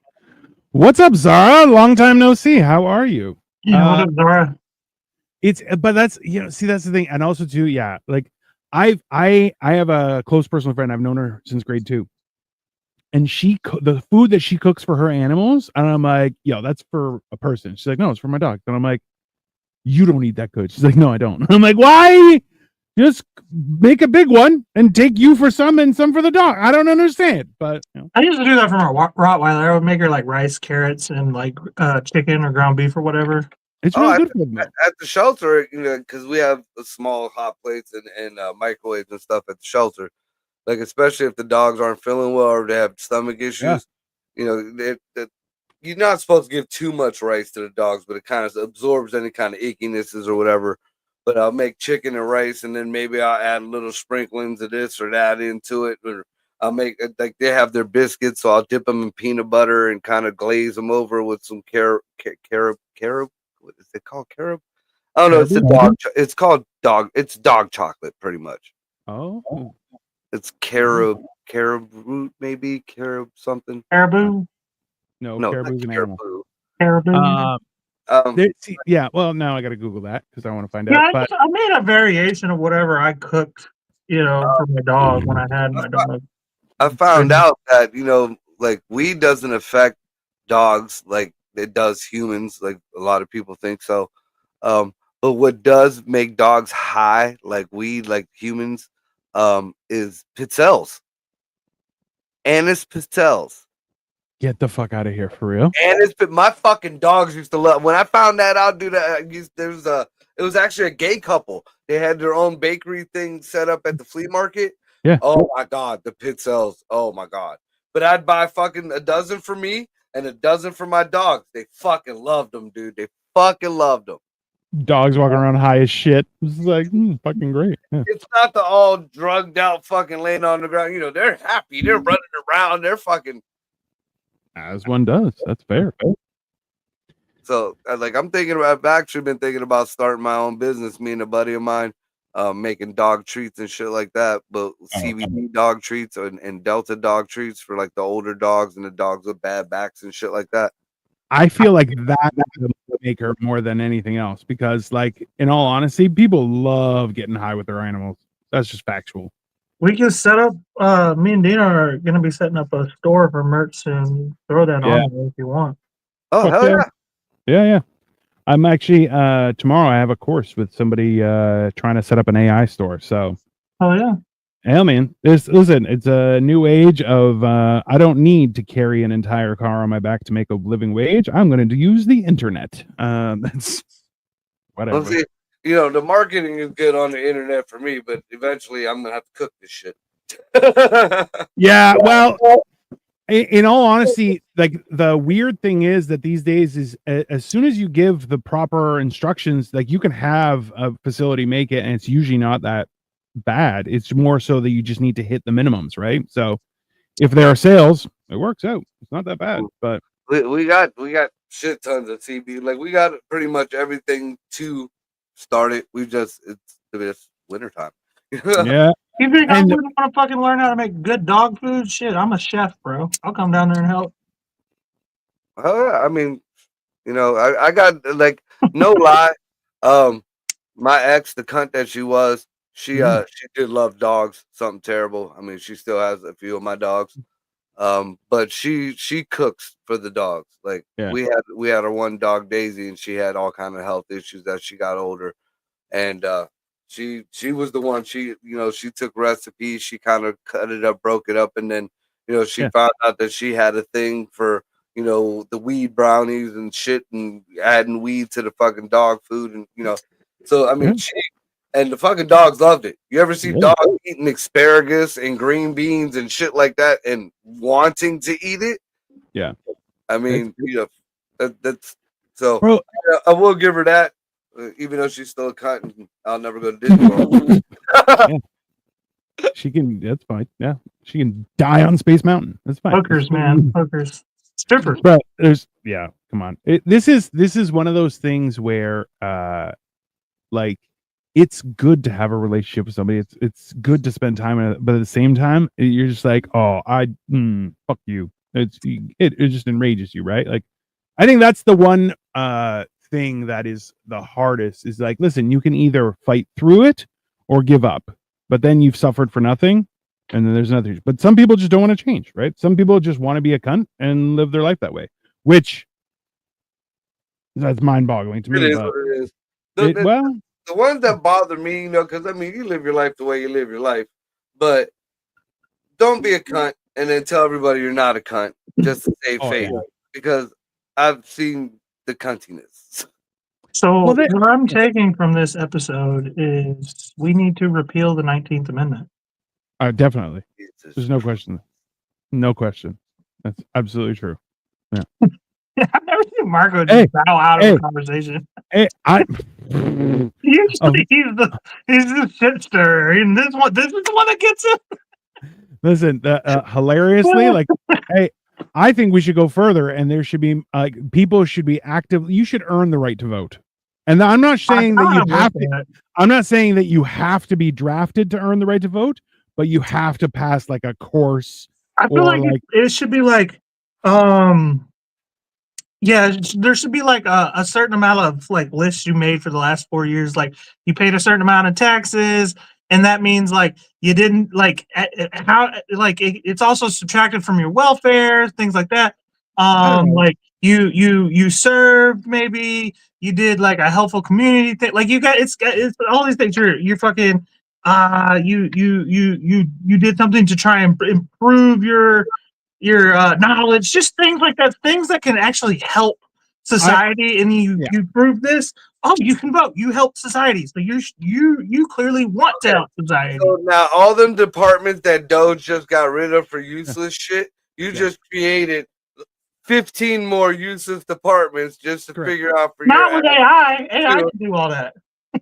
What's up, Zara? Long time no see. How are you? Yeah, what up, Zara? But that's see, that's the thing. And also too, yeah, like I have a close personal friend. I've known her since grade 2. And the food that she cooks for her animals, and I'm like, yo, that's for a person. She's like, no, it's for my dog. And I'm like, you don't eat that good. She's like, no, I don't. I'm like, why? Just make a big one and take you for some and some for the dog. I don't understand, but I used to do that for my Rottweiler. I would make her like rice, carrots, and like chicken or ground beef or whatever. it's really good for them. At the shelter, because we have small hot plates and microwaves and stuff at the shelter. Like especially if the dogs aren't feeling well or they have stomach issues, you're not supposed to give too much rice to the dogs, but it kind of absorbs any kind of ickinesses or whatever. But I'll make chicken and rice, and then maybe I'll add little sprinklings of this or that into it. Or I'll make like they have their biscuits, so I'll dip them in peanut butter and kind of glaze them over with some carob. What is it called? Carob? I don't know. It's the dog. It's called dog. It's dog chocolate, pretty much. Oh. It's carob root, maybe carob something. Caribou. No, No, caribou's not an animal. caribou. Caribou. Yeah, well, now I got to Google that because I want to find Yeah, out. I, But I made a variation of whatever I cooked, for my dog when I had my dog. I found out that like weed doesn't affect dogs like it does humans. Like a lot of people think so. But what does make dogs high, like weed, like humans, is Pizzelles. Anise Pizzelles. get the fuck out of here for real. And my fucking dogs used to love. When I found that out, dude, it was actually a gay couple. They had their own bakery thing set up at the flea market. Yeah. Oh my god, the Pizzelles. Oh my god. But I'd buy fucking a dozen for me and a dozen for my dogs. They fucking loved them, dude. They fucking loved them. Dogs walking around high as shit. It's like fucking great. Yeah. It's not the all drugged out fucking laying on the ground. They're happy. They're running around. They're fucking. As one does. That's fair. So, I've actually been thinking about starting my own business. Me and a buddy of mine, making dog treats and shit like that. But CBD dog treats and Delta dog treats for like the older dogs and the dogs with bad backs and shit like that. I feel like that's the maker more than anything else because, like, in all honesty, people love getting high with their animals. That's just factual. We can set up. Me and Dina are going to be setting up a store for merch soon. Throw that on there if you want. Oh, hell yeah. Yeah. I'm actually tomorrow. I have a course with somebody trying to set up an AI store. So, oh yeah. Hell, man, listen, it's a new age of I don't need to carry an entire car on my back to make a living wage. I'm going to use the internet. That's whatever. Well, see, the marketing is good on the internet for me, but eventually I'm going to have to cook this shit. Yeah, well, in all honesty, like the weird thing is that these days is as soon as you give the proper instructions, like you can have a facility make it, and it's usually not that bad. It's more so that you just need to hit the minimums, right? So if there are sales, it works out. It's not that bad. But we got shit tons of CB. Like we got pretty much everything to start it. It's wintertime. Yeah. You think I wouldn't want to fucking learn how to make good dog food? Shit, I'm a chef, bro. I'll come down there and help. I mean, I got like no lie. My ex, the cunt that she was, she did love dogs, something terrible. I mean, she still has a few of my dogs. But she cooks for the dogs. Like we had our one dog, Daisy, and she had all kind of health issues as she got older. And she was the one, she took recipes, she kind of cut it up, broke it up, and then she found out that she had a thing for the weed brownies and shit and adding weed to the fucking dog food. And so I mean and the fucking dogs loved it. You ever see dogs eating asparagus and green beans and shit like that and wanting to eat it? Yeah. I mean, that's so. Bro, I will give her that, even though she's still a cunt and I'll never go to Disney World. She can. That's fine. Yeah, she can die on Space Mountain. That's fine. Hookers, man. Hookers. Strippers. But come on. This is one of those things where, like, it's good to have a relationship with somebody. It's good to spend time in it, but at the same time, you're just like, oh, fuck you. It just enrages you, right? Like, I think that's the one thing that is the hardest. Is like, listen, you can either fight through it or give up, but then you've suffered for nothing, and then there's nothing. But some people just don't want to change, right? Some people just want to be a cunt and live their life that way, which that's mind-boggling to me. It is what it is. The ones that bother me, because I mean, you live your life the way you live your life, but don't be a cunt and then tell everybody you're not a cunt just to save face, because I've seen the cuntiness. So what I'm taking from this episode is we need to repeal the 19th Amendment. Definitely. There's no question. No question. That's absolutely true. Yeah. I've never seen Marco just bow out of a conversation. Usually he's the shit stirrer, and this is the one that gets it. Listen, hilariously, like, hey, I think we should go further, and there should be people should be active. You should earn the right to vote, and I'm not saying that you have to. I'm not saying that you have to be drafted to earn the right to vote, but you have to pass like a course. I feel like it should be like Yeah, there should be like a certain amount of like lists you made for the last 4 years. Like you paid a certain amount of taxes, and that means like you didn't like how like it's also subtracted from your welfare, things like that. I don't know. Like you served, maybe you did like a helpful community thing. Like it's all these things. You're fucking you did something to try and improve your knowledge, just things like that, things that can actually help society. And Yeah. you prove this. Oh, you can vote. You help society, so you clearly want to help society. So now all them departments that Doge just got rid of for useless shit, you just created 15 more useless departments just to figure out for Not your with AI. AI can do all that.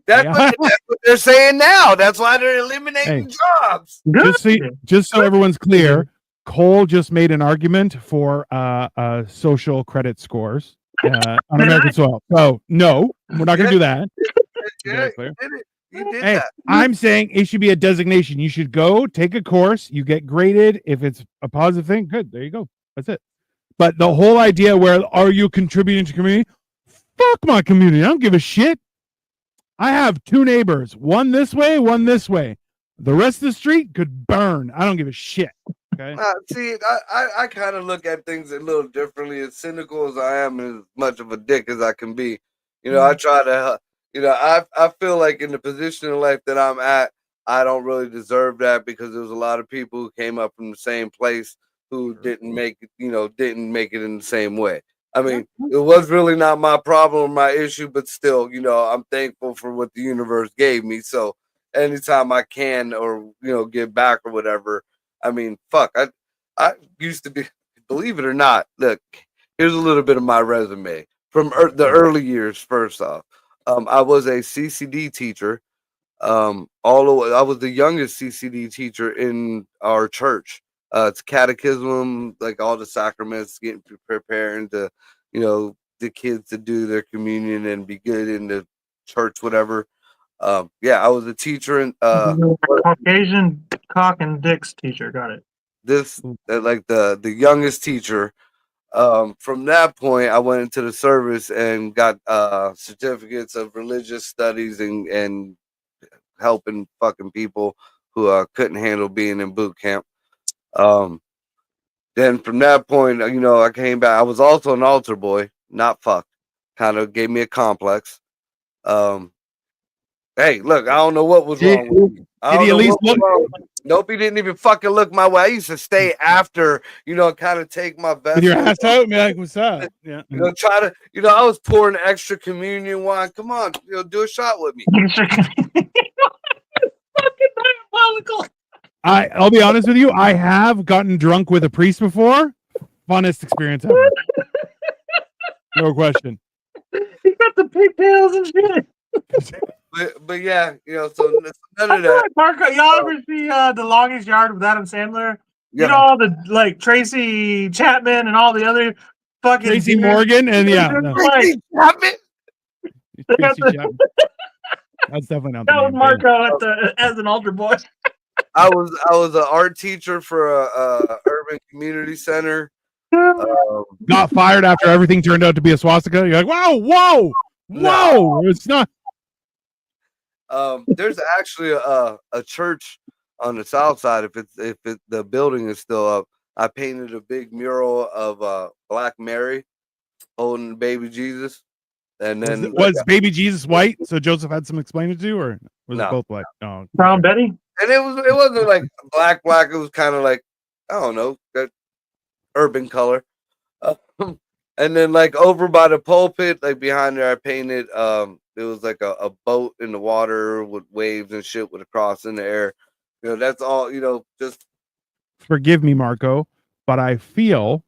That's what they're saying now. That's why they're eliminating jobs. Good. Just so everyone's clear, Cole just made an argument for social credit scores on American soil. So no, we're not going to do that. Yeah, Clear. you did Hey, that. I'm saying it should be a designation. You should go take a course. You get graded. If it's a positive thing, good. There you go. That's it. But the whole idea where are you contributing to community? Fuck my community. I don't give a shit. I have 2 neighbors, one this way, one this way. The rest of the street could burn. I don't give a shit. Okay. See, I kind of look at things a little differently. As cynical as I am, and as much of a dick as I can be, you know, I try to, you know, I feel like in the position in life that I'm at, I don't really deserve that because there's a lot of people who came up from the same place who didn't make it, you know, didn't make it in the same way. I mean, it was really not my problem or my issue, but still, you know, I'm thankful for what the universe gave me. So anytime I can or, you know, give back or whatever, I mean, fuck, I used to be, believe it or not, look, here's a little bit of my resume from the early years. First off, I was a CCD teacher. All the way, I was the youngest CCD teacher in our church. It's catechism, like all the sacraments, getting preparing to, you know, the kids to do their communion and be good in the church, whatever. Yeah, I was a teacher and Caucasian cock and dicks teacher. Got it. this like the youngest teacher. From that point, I went into the service and got certificates of religious studies and helping fucking people who couldn't handle being in boot camp. Then from that point, you know, I came back. I was also an altar boy, not fucked. Kind of gave me a complex. Hey, look, I don't know what was wrong with me. Did he at least look? Nope, he didn't even fucking look my way. I used to stay after, you know, kind of take my vest With your ass out, and be like, what's up? Yeah. You know, try to, you know, I was pouring extra communion wine. Come on, you know, do a shot with me. Fucking diabolical. I'll be honest with you. I have gotten drunk with a priest before. Funnest experience ever. No question. He got the pigtails and shit. But yeah, you know, so none of that. Marco, y'all ever see The Longest Yard with Adam Sandler? Yeah. You know all the like Tracy Chapman and all the other fucking Tracy Morgan and Chapman. Tracy Chapman. That's definitely not the That was name. Marco as an altar boy. I was an art teacher for a urban community center. Got fired after everything turned out to be a swastika. You're like, whoa. It's not. There's actually a church on the south side. If the building is still up, I painted a big mural of Black Mary holding baby Jesus, and then was baby Jesus white? So Joseph had some explaining to do, or was No. it both black? Oh, Brown Betty. and it wasn't like black. It was kind of like, I don't know, that urban color. And then like over by the pulpit, like behind there, I painted. It was like a boat in the water with waves and shit with a cross in the air. You know, that's all. You know, just forgive me, Marco, but I feel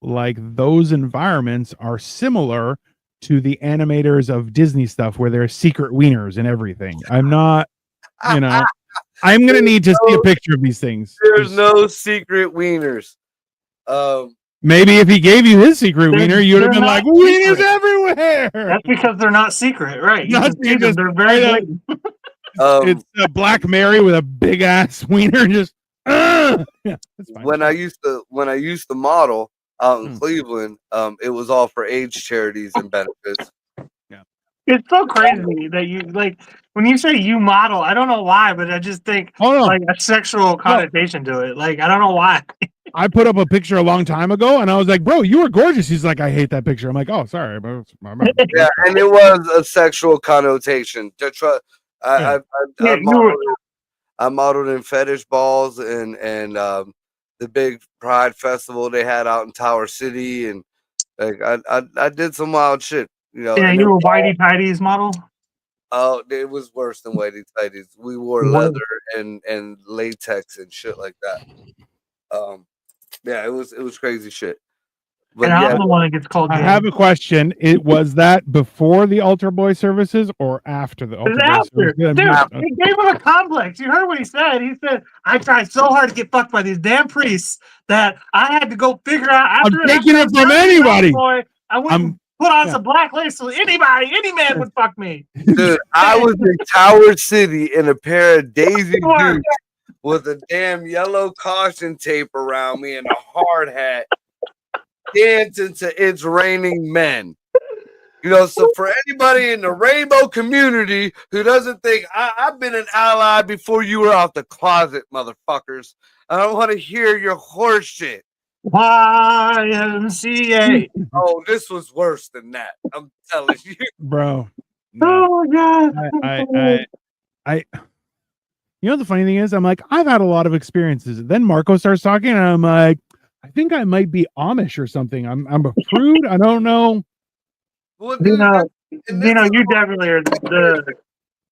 like those environments are similar to the animators of Disney stuff where there's secret wieners and everything. I'm not, you know, I'm gonna need to see a picture of these things. There's no secret wieners. Maybe if he gave you his secret wiener, you'd have they're been like, not wieners secret. everywhere. That's because they're not secret, right? You Not can see them. secret. They're very Right blatant. It's a Black Mary with a big ass wiener, just yeah, that's fine. When I used to model, out in Cleveland. It was all for AIDS charities and benefits. It's so crazy that you like when you say you model. I don't know why, but I just think like a sexual connotation to it. Like I don't know why. I put up a picture a long time ago, and I was like, "Bro, you were gorgeous." He's like, "I hate that picture." I'm like, "Oh, sorry." Yeah, and it was a sexual connotation. To try, I modeled in fetish balls and the big Pride Festival they had out in Tower City, and like I did some wild shit. You know, Yeah, you were Whitey Tighties model. Oh, it was worse than Whitey Tighties. We wore leather and latex and shit like that. Yeah, it was crazy shit. But and yeah, I'm the one that gets called. I have a question. It was that before the altar boy services or after the altar boy services? Dude, it gave him a complex. You heard what he said. He said, "I tried so hard to get fucked by these damn priests that I had to go figure out." I'm taking it from anybody. Boy, I went and put on some black lace so any man would fuck me. Dude, I was in Tower City in a pair of Daisy Dukes with a damn yellow caution tape around me and a hard hat, dancing to It's Raining Men. You know, so for anybody in the rainbow community who doesn't think I've been an ally before you were out the closet, motherfuckers. I don't want to hear your horse shit. YMCA. Oh, this was worse than that. I'm telling you, bro. No. Oh my god. I you know the funny thing is, I'm like, I've had a lot of experiences. Then Marco starts talking, and I'm like, I think I might be Amish or something. I'm a prude. I don't know. Well, dude, you definitely are the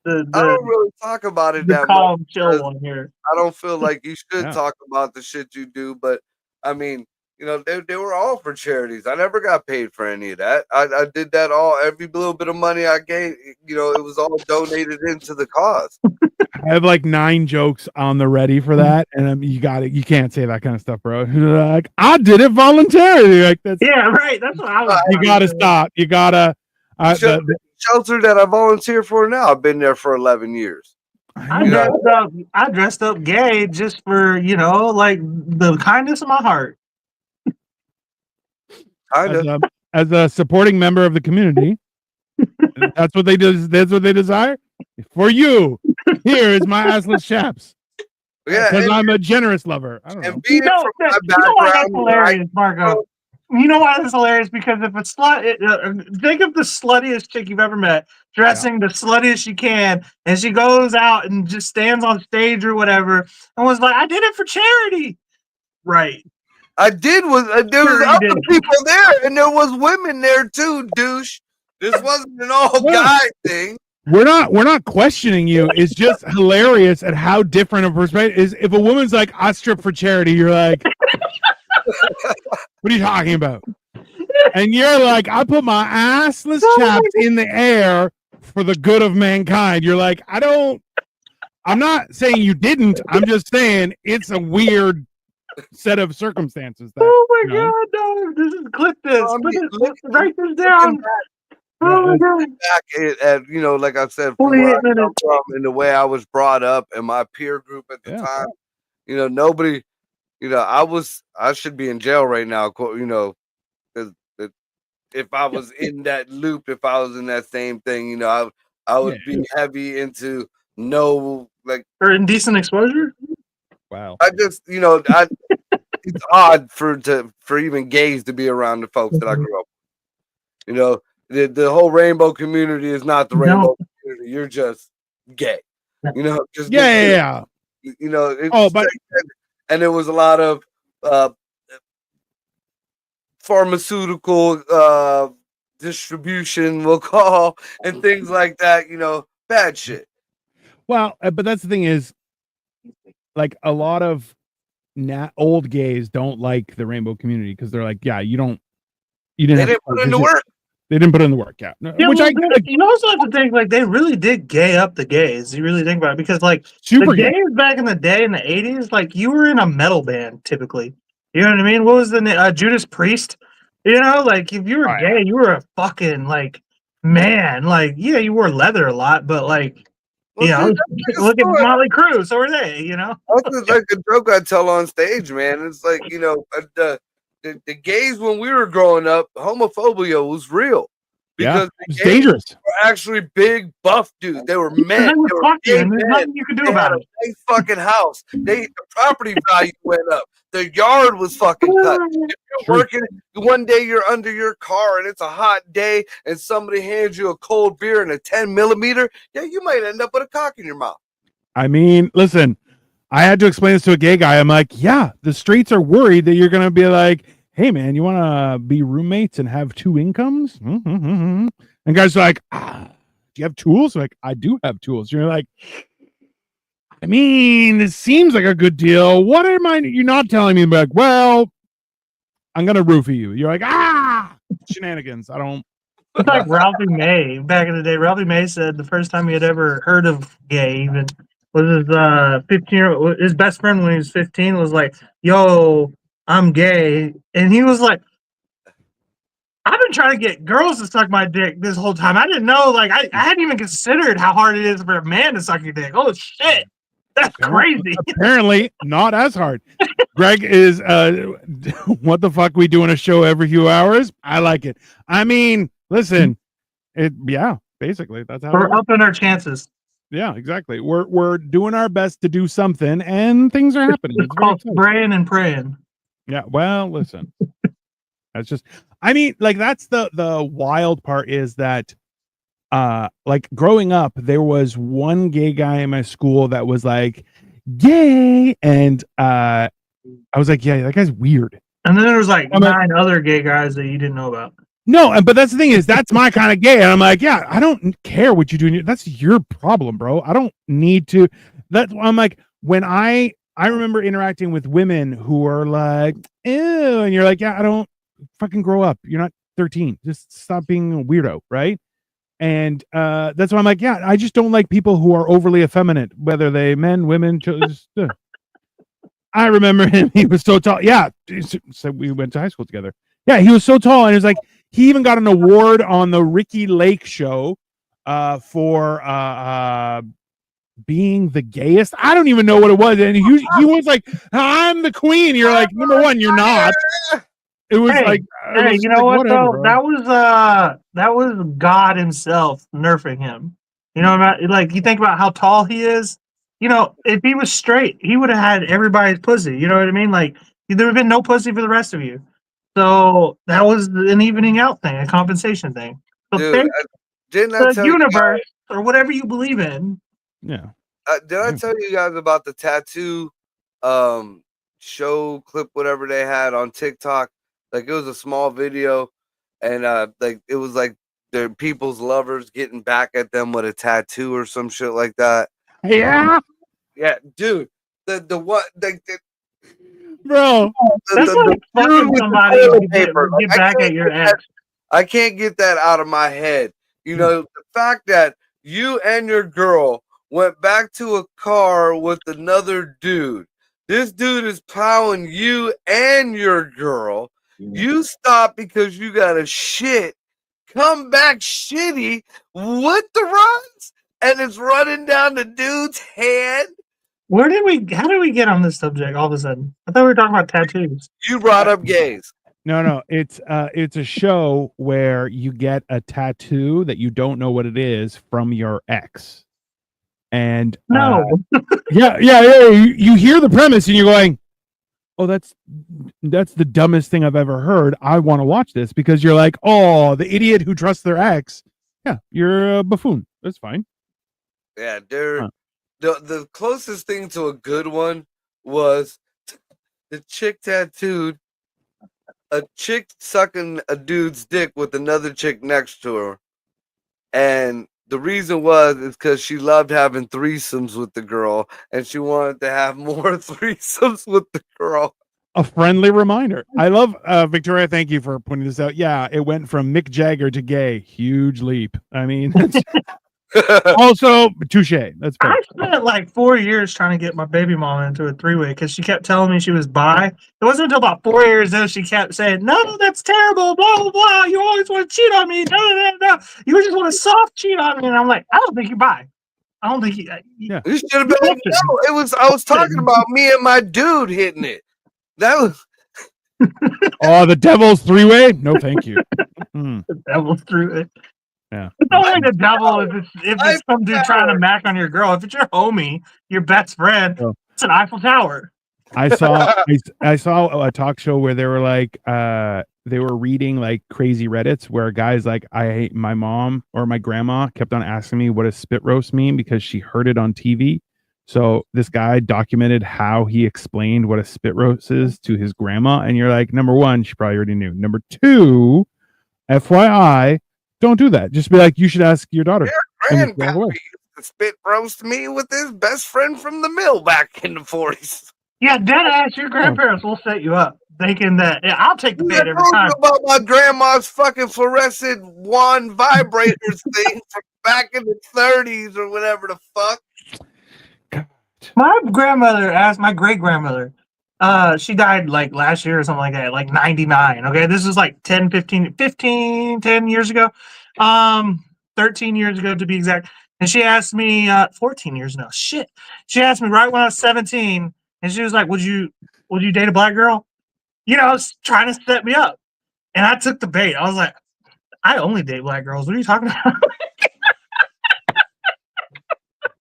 I don't really talk about it that much. Chill one here. I don't feel like you should talk about the shit you do, but I mean, you know, they were all for charities. I never got paid for any of that. I did that all. Every little bit of money I gave, you know, it was all donated into the cause. I have like 9 jokes on the ready for that, and you got it. You can't say that kind of stuff, bro. Like, I did it voluntarily. Like that's right. That's what I was. You gotta stop. You gotta. The shelter that I volunteer for now, I've been there for 11 years. I dressed up gay just for, you know, like the kindness of my heart. As a supporting member of the community, that's what they do. That's what they desire for you. Here is my assless chaps. Yeah, because I'm a generous lover. I don't know. You know why that's hilarious, Marco? You know why that's hilarious? Because if a slut, think of the sluttiest chick you've ever met, dressing the sluttiest she can, and she goes out and just stands on stage or whatever, and was like, "I did it for charity." Right. I did. There was other people there, and there was women there too, douche. This wasn't an all guy thing. We're not questioning you. It's just hilarious at how different a perspective is. If a woman's like, "I strip for charity," you're like, "What are you talking about?" And you're like, "I put my assless chaps in the air for the good of mankind." You're like, I'm not saying you didn't. I'm just saying it's a weird set of circumstances. That, oh my god, no! This is clip this. Write this down. Oh my god! Back at you know, like I said, from where I come from and the way I was brought up and my peer group at the time, you know, nobody, you know, I should be in jail right now, you know, because if I was in that loop, if I was in that same thing, you know, I would be heavy into or indecent exposure. Wow. I just, you know, it's odd for even gays to be around the folks that I grew up with. You know, the whole rainbow community is not the rainbow community. You're just gay. You know, just yeah. You know, but and there was a lot of pharmaceutical distribution, we'll call, and things like that. You know, bad shit. Well, but that's the thing is, like a lot of old gays don't like the rainbow community because they're like, you didn't put in the work. They didn't put in the work, you also have to think like they really did gay up the gays. You really think about it because like super the gays back in the day in the 80s, like you were in a metal band typically. You know what I mean? What was the name? Judas Priest? You know, like if you were gay, you were a fucking like man. Like you wore leather a lot, but like. Well, you know, look at Motley Crue. So are they? You know, that's like a joke I tell on stage, man. It's like, you know, the gays when we were growing up, homophobia was real Yeah, because the it's gays dangerous. were actually big buff dudes. They were men. They They would were fuck you, big and there's men. nothing you can do They had about a it. nice fucking house. The property value went up. The yard was fucking cut. If you're True. working, one day you're under your car and it's a hot day and somebody hands you a cold beer and a 10 millimeter, yeah, you might end up with a cock in your mouth. I mean, listen, I had to explain this to a gay guy. I'm like, yeah, the streets are worried that you're gonna be like, hey man, you want to be roommates and have 2 incomes? And guys are like, do you have tools? Like, I do have tools. You're like, I mean, this seems like a good deal. What am I? You're not telling me. Like, well, I'm gonna roofie you. You're like, shenanigans. I don't. It's like Ralphie May back in the day. Ralphie May said the first time he had ever heard of gay even was his 15-year-old. His best friend when he was 15 was like, "Yo, I'm gay," and he was like, "I've been trying to get girls to suck my dick this whole time. I didn't know. Like, I hadn't even considered how hard it is for a man to suck your dick. Oh shit, that's crazy." Apparently, not as hard. Greg is what the fuck we do in a show every few hours? I like it. I mean, listen, basically that's how We're it works. upping our chances. Yeah, exactly. We're doing our best to do something, and things are happening. It's It's very called exciting. spraying and praying. Yeah. Well, listen. That's just. I mean, like that's the wild part is that, like growing up, there was one gay guy in my school that was like gay, and I was like, yeah, that guy's weird. And then there was like I'm like- 9 other gay guys that you didn't know about. No, but that's the thing is that's my kind of gay. And I'm like, yeah, I don't care what you do. That's your problem, bro. I don't need to. That's I'm like, when I remember interacting with women who are like, ew, and you're like, yeah, I don't fucking grow up. You're not 13. Just stop being a weirdo, right? And that's why I'm like, yeah, I just don't like people who are overly effeminate, whether they men, women, just. I remember him. He was so tall. Yeah, so we went to high school together. Yeah, he was so tall, and it was like he even got an award on the Ricky Lake show for being the gayest. I don't even know what it was, and he was like, "I'm the queen." You're like, number one, you're not. It was Hey, like, it Hey, was you know like, what whatever, though? bro. That was God Himself nerfing him. You know, like you think about how tall he is. You know, if he was straight, he would have had everybody's pussy. You know what I mean? Like there would have been no pussy for the rest of you. So that was an evening out thing, a compensation thing. So Dude, thank didn't I the tell you universe or whatever you believe in. Yeah. did I tell you guys about the tattoo show clip, whatever they had on TikTok? Like it was a small video, and like it was like their people's lovers getting back at them with a tattoo or some shit like that. Yeah, Yeah, dude. The what the bro. That's the like dude fucking with the somebody toilet to paper. get Like, back at your ex. I can't get that out of my head. You know, the fact that you and your girl went back to a car with another dude. This dude is plowing you and your girl. You stop because you got a shit. Come back shitty with the runs, and it's running down the dude's hand. How did we get on this subject all of a sudden? I thought we were talking about tattoos. You brought up gays. No, it's a show where you get a tattoo that you don't know what it is from your ex. And No. yeah. You hear the premise and you're going, "Oh, that's the dumbest thing I've ever heard. I want to watch this," because you're like, "Oh, the idiot who trusts their ex." Yeah, you're a buffoon. That's fine. Yeah, the closest thing to a good one was the chick tattooed a chick sucking a dude's dick with another chick next to her, and the reason is because she loved having threesomes with the girl, and she wanted to have more threesomes with the girl. A friendly reminder. I love Victoria. Thank you for pointing this out. Yeah, it went from Mick Jagger to gay. Huge leap. I mean, that's also touche. That's fair. I spent like 4 years trying to get my baby mama into a 3-way because she kept telling me she was bi. It wasn't until about 4 years though she kept saying, "No, that's terrible, blah blah blah. You always want to cheat on me. No. You just want to soft cheat on me." And I'm like, I don't think you're bi. I don't think you. Yeah. You should have been like, no, I was talking about me and my dude hitting it. That was Oh, the devil's three-way? No, thank you. Mm, The devil through it. yeah. It's only the devil if I it's some dude trying to mac on your girl. If it's your homie, your best friend, Oh. it's an Eiffel Tower. I saw a talk show where they were like they were reading like crazy Reddits where guys like I hate my mom or my grandma kept on asking me what does spit roast mean because she heard it on TV. So this guy documented how he explained what a spit roast is to his grandma, and you're like, number one, she probably already knew. Number two, FYI, don't do that. Just be like, you should ask your daughter. And just walk away. Grandpappy used to spit roast me with his best friend from the mill back in the 40s. Yeah, dead ass. Your grandparents will set you up, thinking that I'll take the I bait every told time. you about my grandma's fucking fluorescent wand vibrators thing from back in the 30s or whatever the fuck. My grandmother asked my great grandmother. She died like last year or something like that, like 99. Okay, this is like 10 years ago. 13 years ago to be exact. And she asked me 14 years ago. Shit. She asked me right when I was 17, and she was like, Would you date a black girl? You know, I was trying to set me up. And I took the bait. I was like, I only date black girls. What are you talking about?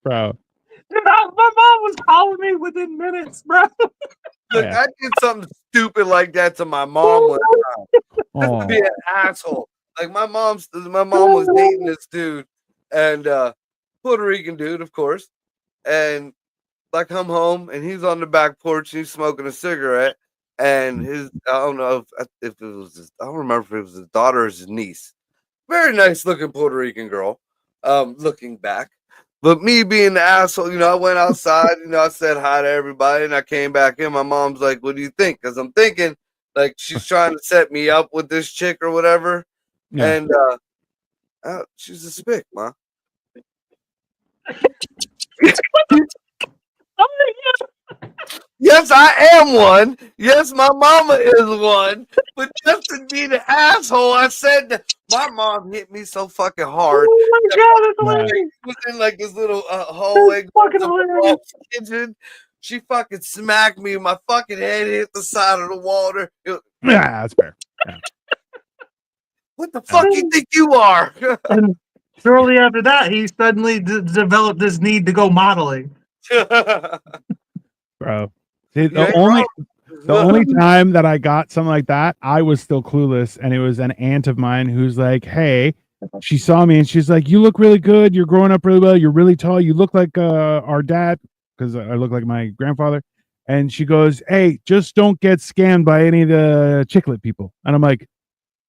Bro. My mom was calling me within minutes, bro. Look, Yeah. I did something stupid like that to my mom one time. Just to be an asshole. Like my mom was dating this dude, and Puerto Rican dude, of course. And I come home and he's on the back porch and he's smoking a cigarette. And I don't know if it was I don't remember if it was his daughter or his niece. Very nice looking Puerto Rican girl. Looking back. But me being the asshole, I went outside, I said hi to everybody and I came back in. My mom's like, what do you think? Because I'm thinking like she's trying to set me up with this chick or whatever. Yeah. And she's a spick, ma. Yes, I am one. Yes, my mama is one. But just to be the asshole, I said that my mom hit me so fucking hard. Oh my god, that's hilarious. Was in like this little hallway Fucking to my hilarious. mom's kitchen. She fucking smacked me. My fucking head hit the side of the water. Yeah, that's fair. What the fuck you think you are? And shortly after that, he suddenly developed this need to go modeling. Bro. See, You ain't the only time that I got something like that, I was still clueless, and it was an aunt of mine who's like, "Hey," she saw me and she's like, "You look really good. You're growing up really well. You're really tall. You look like our dad because I look like my grandfather." And she goes, "Hey, just don't get scammed by any of the chiclet people." And I'm like,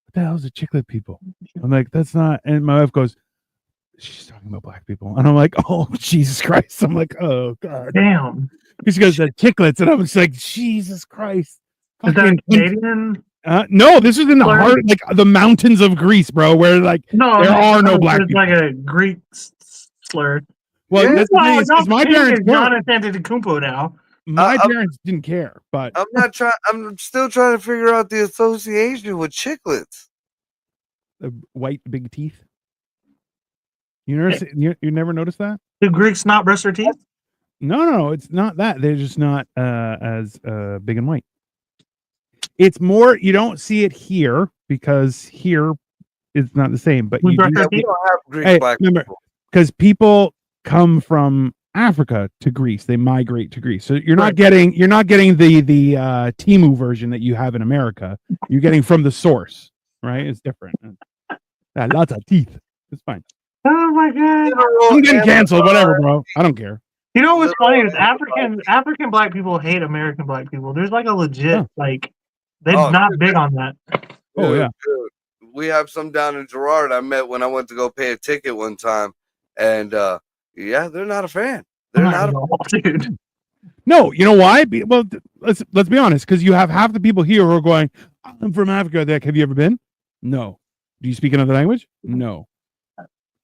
"What the hell's a chiclet people?" I'm like, "That's not." And my wife goes, "She's talking about black people," and I'm like, "Oh Jesus Christ!" I'm like, "Oh God." Damn. She goes, "The chiclets," and I was like, "Jesus Christ!" Is that Fucking- Canadian? no, this is in the Slur? heart, like the mountains of Greece, bro. Where like, No, There are no black it's like a Greek slur. well, Yeah. that's the thing, is my parents weren't. Jonathan Antetokounmpo now. My I'm- parents didn't care, but I'm still trying to figure out the association with chiclets. the white big teeth. You never noticed that? Do Greeks not brush their teeth? No, it's not that. They're just not as big and white. It's more you don't see it here because here it's not the same. But We you brush do our We teeth. don't have Greek Hey, black remember- people. because people come from Africa to Greece. They migrate to Greece. So you're not Right. getting the Timu version that you have in America. You're getting from the source, right? It's different. Lots of teeth. It's fine. Oh my god! I'm getting canceled. Whatever, bro. I don't care. You know what's funny is Literal African black people hate American black people. There's like a legit Huh. like they're Oh, not big on that. Oh, Dude, yeah. dude. We have some down in Girard I met when I went to go pay a ticket one time. And yeah, they're not a fan. They're not a all, dude. No, you know why? Well, let's be honest. Because you have half the people here who are going, "I'm from Africa." They're like, "Have you ever been?" No. Do you speak another language? No.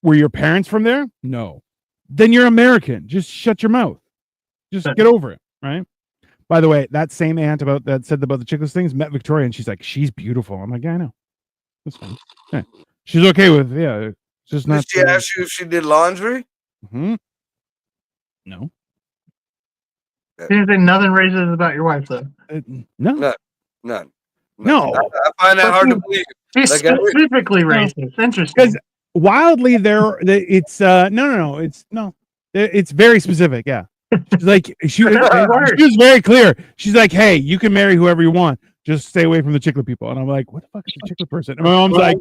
Were your parents from there? No. Then you're American. Just shut your mouth. Just get over it, right? By the way, that same aunt that said about the chicklets things met Victoria, and she's like, "She's beautiful." I'm like, "Yeah, I know. That's fine." Yeah. She's okay with it's just Did not. she ask you if she did laundry? Mhm. No. Didn't say nothing racist about your wife though. No. None. No. I find that hard to believe. She's Like, every- specifically racist. Interesting. Wildly, it's it's very specific. Yeah, she's like she was very clear. She's like, hey, you can marry whoever you want, just stay away from the chiclet people. And I'm like, what the fuck is a chiclet person? And my mom's like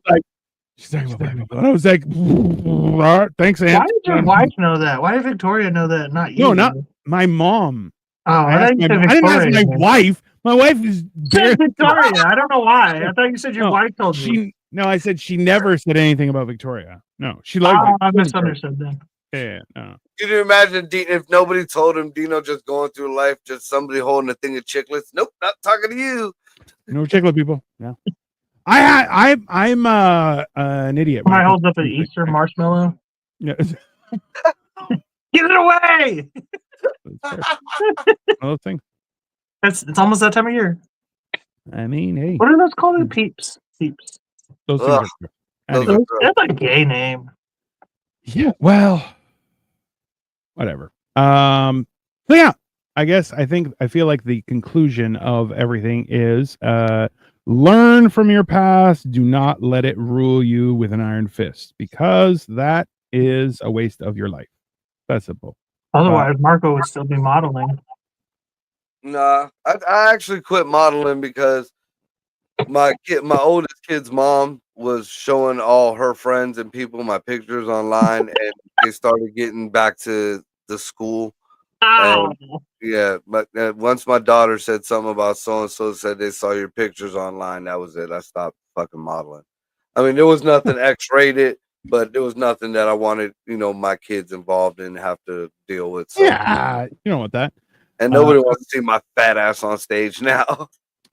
she's talking about black people. And I was like, all right, thanks, Aunt. Why did your wife know that? Why did Victoria know that? Not you. No, not my mom. Oh, I didn't ask my wife. My wife is Said Victoria. I don't know why. I thought you said your wife told you. No, I said she never said anything about Victoria. No, she Oh, liked. I misunderstood then. Yeah, no. Can you imagine if nobody told him, Dino just going through life, just somebody holding a thing of chiclets? Nope, not talking to you. No chiclet people. Yeah. I'm an idiot. Somebody holds up an Easter marshmallow. Yeah. Get it away! One of those things. It's almost that time of year. I mean, hey, What are those called? Peeps. Peeps. those Ugh. things are anyway. Those are That's a gay name. Yeah, well, whatever. So yeah, I feel like the conclusion of everything is learn from your past. Do not let it rule you with an iron fist, because that is a waste of your life. That's simple. Otherwise, Marco would still be modeling. Nah, I actually quit modeling because my oldest kid's mom was showing all her friends and people my pictures online, and they started getting back to the school. Ow. Yeah, but once my daughter said something about so and so, said they saw your pictures online, that was it. I stopped fucking modeling. I mean, there was nothing X-rated, but there was nothing that I wanted, my kids involved in have to deal with. So. Yeah, you don't want that. And nobody wants to see my fat ass on stage now.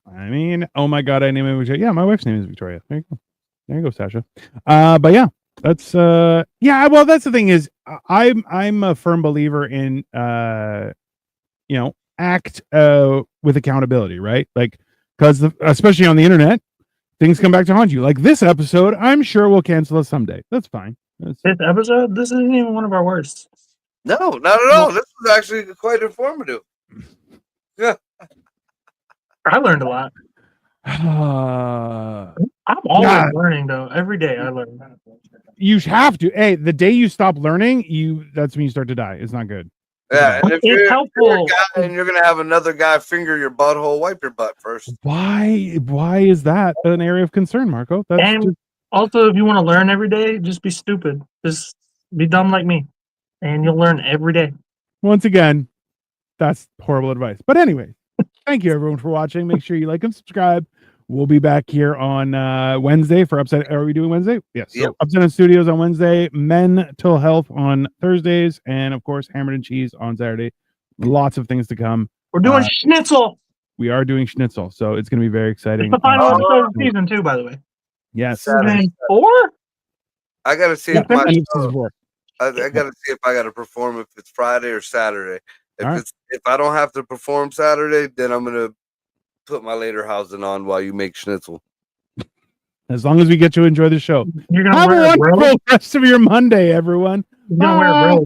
I mean, oh my god, I named it Victoria. Yeah, my wife's name is Victoria. There you go. There you go, Sasha. But yeah, that's well, that's the thing is I'm a firm believer in act with accountability, right? Like, because especially on the internet, things come back to haunt you. Like this episode, I'm sure we'll cancel us someday. That's fine. This episode, this isn't even one of our worst. No, not at all. This was actually quite informative. Yeah. I learned a lot. I'm always learning, though. Every day I learn. You have to. Hey, the day you stop learning, that's when you start to die. It's not good. Yeah, and if It's you're helpful. a guy and you're gonna have another guy finger your butthole, wipe your butt first. Why is that an area of concern, Marco? That's And also, if you want to learn every day, just be stupid. Just be dumb like me, and you'll learn every day. Once again, that's horrible advice. But anyway, thank you everyone for watching. Make sure you like and subscribe. We'll be back here on Wednesday for Upside. Are we doing Wednesday? Yes. So Yep. Upside Down Studios on Wednesday, Mental Health on Thursdays, and of course Hammered and Cheese on Saturday. Lots of things to come. We're doing Schnitzel. We are doing Schnitzel, so it's going to be very exciting. It's the final episode of season 2, by the way. Yes. Saturday. 4? I gotta see if And my season 4. I gotta see if I gotta perform if it's Friday or Saturday. All If I don't have to perform Saturday, then I'm gonna put my later housing on while you make schnitzel. As long as we get to enjoy the show. You're gonna Have a wear a robe. wonderful rest of your Monday, everyone. You're gonna wear a robe.